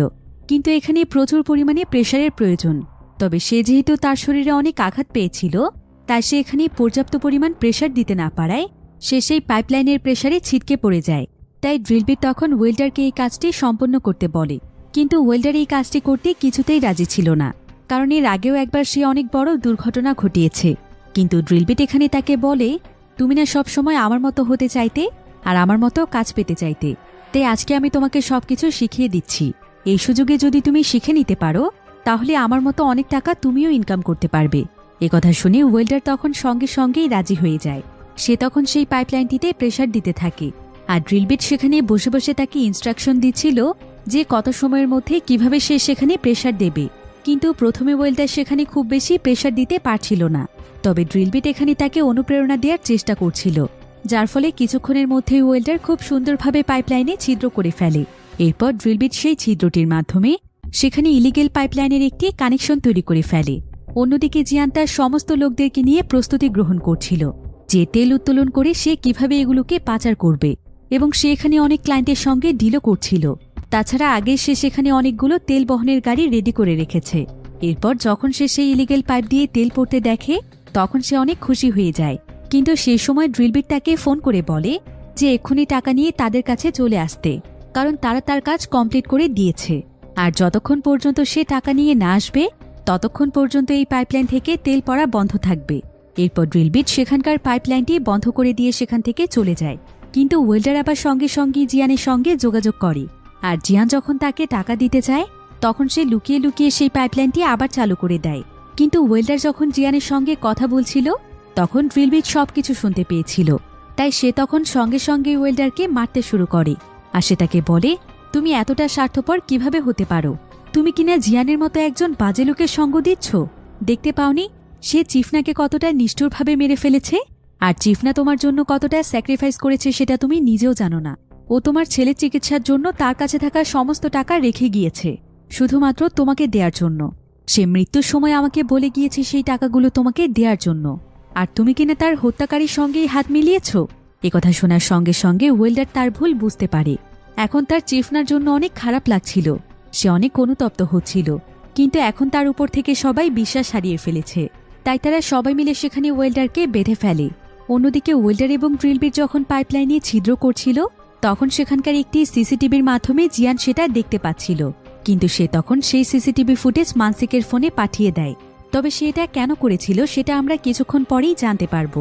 Speaker 1: কিন্তু এখানে প্রচুর পরিমাণে প্রেসারের প্রয়োজন। তবে সে যেহেতু তার শরীরে অনেক আঘাত পেয়েছিল, তাই সে এখানে পর্যাপ্ত পরিমাণ প্রেসার দিতে না পারায় সে সেই পাইপলাইনের প্রেসারে ছিটকে পড়ে যায়। তাই ড্রিলবিট তখন ওয়েল্ডারকে এই কাজটি সম্পন্ন করতে বলে, কিন্তু ওয়েল্ডার এই কাজটি করতে কিছুতেই রাজি ছিল না, কারণ এর আগেও একবার সে অনেক বড় দুর্ঘটনা ঘটিয়েছে। কিন্তু ড্রিলবিট এখানে তাকে বলে, তুমি না সব সময় আমার মতো হতে চাইতে আর আমার মতো কাজ পেতে চাইতে, তাই আজকে আমি তোমাকে সবকিছু শিখিয়ে দিচ্ছি। এই সুযোগে যদি তুমি শিখে নিতে পারো তাহলে আমার মতো অনেক টাকা তুমিও ইনকাম করতে পারবে। একথা শুনে ওয়েল্ডার তখন সঙ্গে সঙ্গেই রাজি হয়ে যায়। সে তখন সেই পাইপলাইনটিতে প্রেসার দিতে থাকে, আর ড্রিলবিট সেখানে বসে বসে তাকে ইনস্ট্রাকশন দিচ্ছিল যে কত সময়ের মধ্যে কিভাবে সে সেখানে প্রেসার দেবে। কিন্তু প্রথমে ওয়েল্ডার সেখানে খুব বেশি প্রেসার দিতে পারছিল না, তবে ড্রিলবিট এখানে তাকে অনুপ্রেরণা দেওয়ার চেষ্টা করছিল, যার ফলে কিছুক্ষণের মধ্যেই ওয়েল্ডার খুব সুন্দরভাবে পাইপলাইনে ছিদ্র করে ফেলে। এরপর ড্রিলবিট সেই ছিদ্রটির মাধ্যমে সেখানে ইলিগেল পাইপলাইনের একটি কানেকশন তৈরি করে ফেলে। অন্যদিকে জিয়ান তার সমস্ত লোকদেরকে নিয়ে প্রস্তুতি গ্রহণ করছিল যে তেল উত্তোলন করে সে কিভাবে এগুলোকে পাচার করবে, এবং সে এখানে অনেক ক্লায়েন্টের সঙ্গে ডিলও করছিল। তাছাড়া আগে সে সেখানে অনেকগুলো তেল বহনের গাড়ি রেডি করে রেখেছে। এরপর যখন সে সেই ইলিগেল পাইপ দিয়ে তেল পড়তে দেখে তখন সে অনেক খুশি হয়ে যায়, কিন্তু সেই সময় ড্রিলবিট তাকে ফোন করে বলে যে এক্ষুনি টাকা নিয়ে তাদের কাছে চলে আসতে, কারণ তারা তার কাজ কমপ্লিট করে দিয়েছে, আর যতক্ষণ পর্যন্ত সে টাকা নিয়ে না আসবে ততক্ষণ পর্যন্ত এই পাইপলাইন থেকে তেল পড়া বন্ধ থাকবে। এরপর ড্রিলবিট সেখানকার পাইপলাইনটি বন্ধ করে দিয়ে সেখান থেকে চলে যায়, কিন্তু ওয়েল্ডার আবার সঙ্গে সঙ্গে জিয়ানের সঙ্গে যোগাযোগ করে, আর জিয়ান যখন তাকে টাকা দিতে চায় তখন সে লুকিয়ে লুকিয়ে সেই পাইপলাইনটি আবার চালু করে দেয়। কিন্তু ওয়েল্ডার যখন জিয়ানের সঙ্গে কথা বলছিল তখন ড্রিলবিট সবকিছু শুনতে পেয়েছিল, তাই সে তখন সঙ্গে সঙ্গে ওয়েল্ডারকে মারতে শুরু করে, আর সে তাকে বলে, তুমি এতটা স্বার্থপর কিভাবে হতে পারো? তুমি কিনা জিয়ানের মতো একজন বাজে লোকের সঙ্গ দিচ্ছ? দেখতে পাওনি সে চিফনাকে কতটা নিষ্ঠুরভাবে মেরে ফেলেছে? আর চিফনা তোমার জন্য কতটা স্যাক্রিফাইস করেছে সেটা তুমি নিজেও জানো না। ও তোমার ছেলের চিকিৎসার জন্য তার কাছে থাকা সমস্ত টাকা রেখে গিয়েছে শুধুমাত্র তোমাকে দেওয়ার জন্য। সে মৃত্যুর সময় আমাকে বলে গিয়েছে সেই টাকাগুলো তোমাকে দেওয়ার জন্য, আর তুমি কিনা তার হত্যাকারীর সঙ্গেই হাত মিলিয়েছ। একথা শোনার সঙ্গে সঙ্গে ওয়েল্ডার তার ভুল বুঝতে পারে। এখন তার চিফনার জন্য অনেক খারাপ লাগছিল, সে অনেক অনুতপ্ত হচ্ছিল, কিন্তু এখন তার উপর থেকে সবাই বিশ্বাস হারিয়ে ফেলেছে, তাই তারা সবাই মিলে সেখানে ওয়েল্ডারকে বেঁধে ফেলে। অন্যদিকে ওয়েল্ডার এবং ড্রিলবিট যখন পাইপলাইনে ছিদ্র করছিল তখন সেখানকার একটি সিসিটিভির মাধ্যমে জিয়ান সেটা দেখতে পাচ্ছিল, কিন্তু সে তখন সেই সিসিটিভি ফুটেজ মানসিকের ফোনে পাঠিয়ে দেয়। তবে সে এটা কেন করেছিল সেটা আমরা কিছুক্ষণ পরেই জানতে পারব।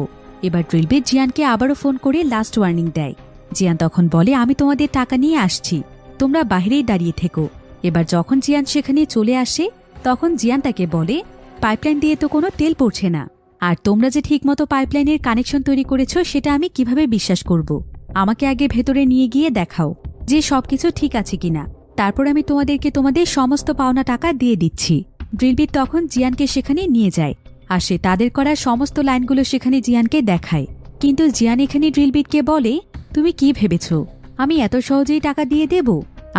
Speaker 1: এবার ড্রিলবিট জিয়ানকে আবারও ফোন করে লাস্ট ওয়ার্নিং দেয়। জিয়ান তখন বলে, আমি তোমাদের টাকা নিয়ে আসছি, তোমরা বাইরেই দাঁড়িয়ে থেকো। এবার যখন জিয়ান সেখানে চলে আসে তখন জিয়ান তাকে বলে, পাইপলাইন দিয়ে তো কোনো তেল পড়ছে না, আর তোমরা যে ঠিকমতো পাইপলাইনের কানেকশন তৈরি করেছ সেটা আমি কিভাবে বিশ্বাস করব? আমাকে আগে ভেতরে নিয়ে গিয়ে দেখাও যে সবকিছু ঠিক আছে কিনা, তারপর আমি তোমাদেরকে তোমাদের সমস্ত পাওনা টাকা দিয়ে দিচ্ছি। ড্রিলবিট তখন জিয়ানকে সেখানে নিয়ে যায়, আর সে তাদের করা সমস্ত লাইনগুলো সেখানে জিয়ানকে দেখায়। কিন্তু জিয়ান এখানে ড্রিলবিটকে বলে, তুমি কি ভেবেছ আমি এত সহজেই টাকা দিয়ে দেব?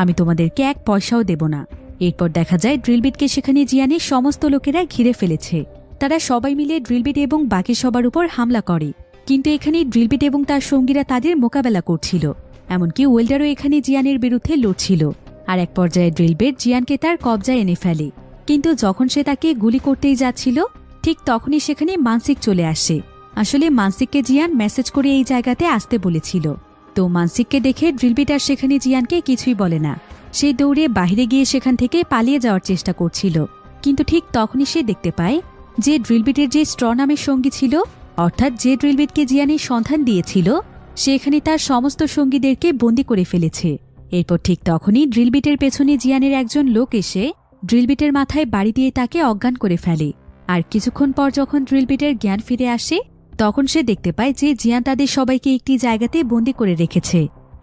Speaker 1: আমি তোমাদেরকে এক পয়সাও দেব না। এরপর দেখা যায় ড্রিলবিটকে সেখানে জিয়ানের সমস্ত লোকেরা ঘিরে ফেলেছে। তারা সবাই মিলে ড্রিলবিট এবং বাকি সবার উপর হামলা করে, কিন্তু এখানে ড্রিলবিট এবং তার সঙ্গীরা তাদের মোকাবেলা করছিল, এমনকি ওয়েল্ডারও এখানে জিয়ানের বিরুদ্ধে লড়ছিল। আর এক পর্যায়ে ড্রিলবিট জিয়ানকে তার কবজায় এনে ফেলে, কিন্তু যখন সে তাকে গুলি করতেই যাচ্ছিল ঠিক তখনই সেখানে মানসিক চলে আসে। আসলে মানসিককে জিয়ান মেসেজ করে এই জায়গাতে আসতে বলেছিল, তো মানসিককে দেখে ড্রিলবিট আর সেখানে জিয়ানকে কিছুই বলে না। সে দৌড়ে বাইরে গিয়ে সেখান থেকে পালিয়ে যাওয়ার চেষ্টা করছিল, কিন্তু ঠিক তখনই সে দেখতে পায় যে ড্রিলবিটের যে স্ট্র নামের সঙ্গী ছিল, অর্থাৎ যে ড্রিলবিটকে জিয়ানের সন্ধান দিয়েছিল, সে এখানে তার সমস্ত সঙ্গীদেরকে বন্দী করে ফেলেছে। এরপর ঠিক তখনই ড্রিলবিটের পেছনে জিয়ানের একজন লোক এসে ড্রিলবিটের মাথায় বাড়ি দিয়ে তাকে অজ্ঞান করে ফেলে। আর কিছুক্ষণ পর যখন ড্রিলবিটের জ্ঞান ফিরে আসে তখন সে দেখতে পায় যে জিয়ান তাদের সবাইকে একটি জায়গাতে বন্দী করে রেখেছে,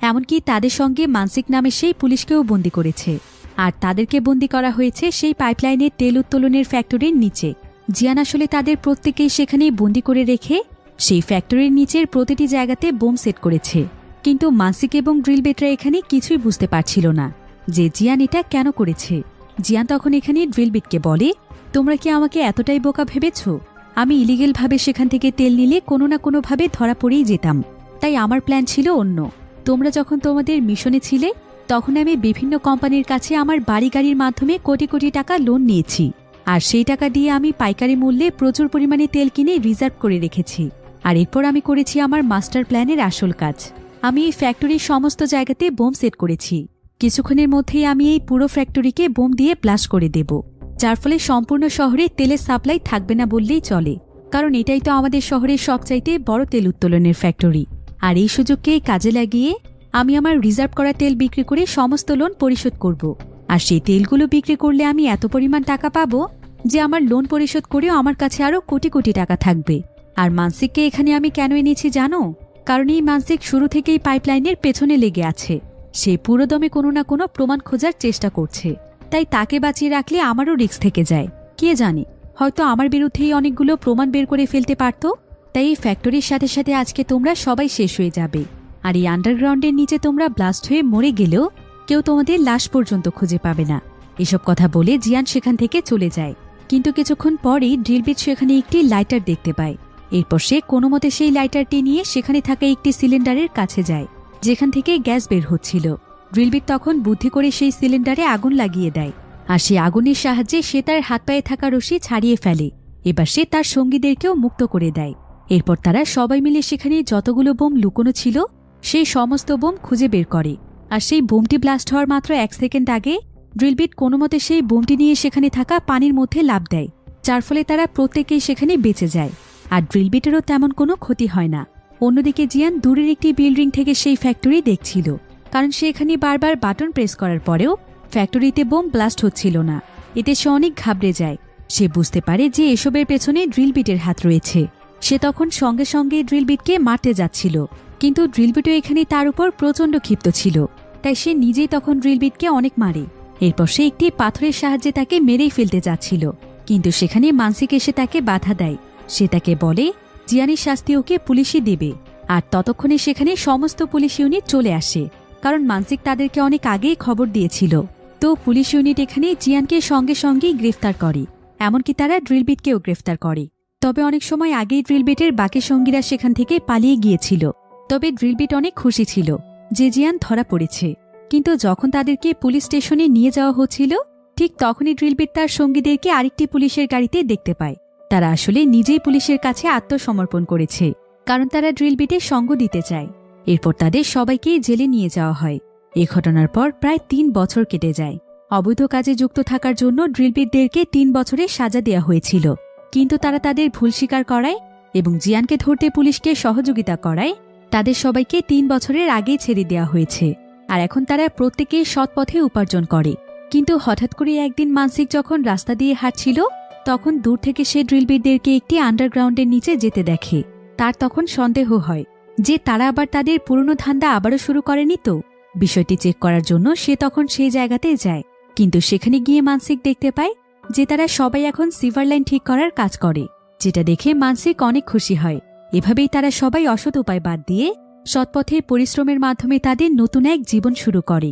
Speaker 1: এমনকি তাদের সঙ্গে মানসিক নামে সেই পুলিশকেও বন্দী করেছে। আর তাদেরকে বন্দী করা হয়েছে সেই পাইপলাইনের তেল উত্তোলনের ফ্যাক্টরির নিচে। জিয়ান আসলে তাদের প্রত্যেকেই সেখানেই বন্দী করে রেখে সেই ফ্যাক্টরির নিচের প্রতিটি জায়গাতে বোম সেট করেছে। কিন্তু মানসিক এবং ড্রিলবিটরা এখানে কিছুই বুঝতে পারছিল না যে জিয়ান এটা কেন করেছে। জিয়ান তখন এখানে ড্রিলবিটকে বলে, তোমরা কি আমাকে এতটাই বোকা ভেবেছ? আমি ইলিগেল ভাবে সেখান থেকে তেল নিলে কোনো না কোনোভাবে ধরা পড়েই যেতাম, তাই আমার প্ল্যান ছিল অন্য। তোমরা যখন তোমাদের মিশনে ছিলে তখন আমি বিভিন্ন কোম্পানির কাছে আমার বাড়ি গাড়ির মাধ্যমে কোটি কোটি টাকা লোন নিয়েছি, আর সেই টাকা দিয়ে আমি পাইকারি মূল্যে প্রচুর পরিমাণে তেল কিনে রিজার্ভ করে রেখেছি। আর এরপর আমি করেছি আমার মাস্টার প্ল্যানের আসল কাজ। আমি এই ফ্যাক্টরির সমস্ত জায়গাতে বোম সেট করেছি। কিছুক্ষণের মধ্যেই আমি এই পুরো ফ্যাক্টরিকে বোম দিয়ে ব্লাস্ট করে দেব, যার ফলে সম্পূর্ণ শহরে তেলের সাপ্লাই থাকবে না বললেই চলে, কারণ এটাই তো আমাদের শহরের সবচাইতে বড় তেল উত্তোলনের ফ্যাক্টরি। আর এই সুযোগকে কাজে লাগিয়ে আমি আমার রিজার্ভ করা তেল বিক্রি করে সমস্ত লোন পরিশোধ করব। আর সেই তেলগুলো বিক্রি করলে আমি এত পরিমাণ টাকা পাবো যে আমার লোন পরিশোধ করেও আমার কাছে আরও কোটি কোটি টাকা থাকবে। আর মানসিককে এখানে আমি কেন এনেছি জানো? কারণ এই মানসিক শুরু থেকেই পাইপলাইনের পেছনে লেগে আছে। সে পুরোদমে কোনো না কোনো প্রমাণ খোঁজার চেষ্টা করছে, তাই তাকে বাঁচিয়ে রাখলে আমারও রিস্ক থেকে যায়। কে জানে, হয়তো আমার বিরুদ্ধেই অনেকগুলো প্রমাণ বের করে ফেলতে পারত। তাই এই ফ্যাক্টরির সাথে সাথে আজকে তোমরা সবাই শেষ হয়ে যাবে। আর এই আন্ডারগ্রাউন্ডের নিচে তোমরা ব্লাস্ট হয়ে মরে গেলেও কেউ তোমাদের লাশ পর্যন্ত খুঁজে পাবে না। এসব কথা বলে জিয়ান সেখান থেকে চলে যায়। কিন্তু কিছুক্ষণ পরেই ড্রিলবিট সেখানে একটি লাইটার দেখতে পায়। এরপর সে কোনো মতে সেই লাইটারটি নিয়ে সেখানে থাকা একটি সিলিন্ডারের কাছে যায়, যেখান থেকে গ্যাস বের হচ্ছিল। ড্রিলবিট তখন বুদ্ধি করে সেই সিলিন্ডারে আগুন লাগিয়ে দেয়, আর সেই আগুনের সাহায্যে সে তার হাত পায়ে থাকা রশি ছাড়িয়ে ফেলে। এবার সে তার সঙ্গীদেরকেও মুক্ত করে দেয়। এরপর তারা সবাই মিলে সেখানে যতগুলো বোম লুকোনো ছিল সেই সমস্ত বোম খুঁজে বের করে। আর সেই বোমটি ব্লাস্ট হওয়ার মাত্র 1 সেকেন্ড আগে ড্রিলবিট কোনো মতে সেই বোমটি নিয়ে সেখানে থাকা পানির মধ্যে লাফ দেয়, যার ফলে তারা প্রত্যেকেই সেখানে বেঁচে যায়। আর ড্রিলবিটেরও তেমন কোনো ক্ষতি হয় না। অন্যদিকে জিয়ান দূরের একটি বিল্ডিং থেকে সেই ফ্যাক্টরি দেখছিল, কারণ সে এখানে বারবার বাটন প্রেস করার পরেও ফ্যাক্টরিতে বোম ব্লাস্ট হচ্ছিল না। এতে সে অনেক ঘাবড়ে যায়। সে বুঝতে পারে যে এসবের পেছনে ড্রিলবিটের হাত রয়েছে। সে তখন সঙ্গে সঙ্গে ড্রিলবিটকে মারতে যাচ্ছিল, কিন্তু ড্রিলবিটও এখানে তার উপর প্রচণ্ড ক্ষিপ্ত ছিল। তাই সে নিজেই তখন ড্রিলবিটকে অনেক মারে। এরপর সে একটি পাথরের সাহায্যে তাকে মেরেই ফেলতে যাচ্ছিল, কিন্তু সেখানে মানসিক এসে তাকে বাধা দেয়। সে তাকে বলে জিয়ানের শাস্তি ওকে পুলিশই দেবে। আর ততক্ষণে সেখানে সমস্ত পুলিশ ইউনিট চলে আসে, কারণ মানসিক তাদেরকে অনেক আগেই খবর দিয়েছিল। তো পুলিশ ইউনিট এখানে জিয়ানকে সঙ্গে সঙ্গেই গ্রেফতার করে, এমনকি তারা ড্রিলবিটকেও গ্রেফতার করে। তবে অনেক সময় আগেই ড্রিলবিটের বাকি সঙ্গীরা সেখান থেকে পালিয়ে গিয়েছিল। তবে ড্রিলবিট অনেক খুশি ছিল যে জিয়ান ধরা পড়েছে। কিন্তু যখন তাদেরকে পুলিশ স্টেশনে নিয়ে যাওয়া হচ্ছিল, ঠিক তখনই ড্রিলবিট তার সঙ্গীদেরকে আরেকটি পুলিশের গাড়িতে দেখতে পায়। তারা আসলে নিজেই পুলিশের কাছে আত্মসমর্পণ করেছে, কারণ তারা ড্রিলবিটের সঙ্গ দিতে চায়। এরপর তাদের সবাইকেই জেলে নিয়ে যাওয়া হয়। এ ঘটনার পর প্রায় 3 বছর কেটে যায়। অবৈধ কাজে যুক্ত থাকার জন্য ড্রিলবিটদেরকে 3 বছরের সাজা দেওয়া হয়েছিল, কিন্তু তারা তাদের ভুল স্বীকার করায় এবং জিয়ানকে ধরতে পুলিশকে সহযোগিতা করায় তাদের সবাইকে 3 বছরের আগেই ছেড়ে দেওয়া হয়েছে। আর এখন তারা প্রত্যেকেই সৎ পথে উপার্জন করে। কিন্তু হঠাৎ করে একদিন মানসিক যখন রাস্তা দিয়ে হাঁটছিল, তখন দূর থেকে সে ড্রিলবিটদেরকে একটি আন্ডারগ্রাউন্ডের নিচে যেতে দেখে। তার তখন সন্দেহ হয় যে তারা আবার তাদের পুরনো ধান্দা আবারও শুরু করেনি তো। বিষয়টি চেক করার জন্য সে তখন সেই জায়গাতে যায়, কিন্তু সেখানে গিয়ে মানসিক দেখতে পায় যে তারা সবাই এখন সিভার লাইন ঠিক করার কাজ করে, যেটা দেখে মানসিক অনেক খুশি হয়। এভাবেই তারা সবাই অসৎ উপায় বাদ দিয়ে সৎপথে পরিশ্রমের মাধ্যমে তাদের নতুন এক জীবন শুরু করে।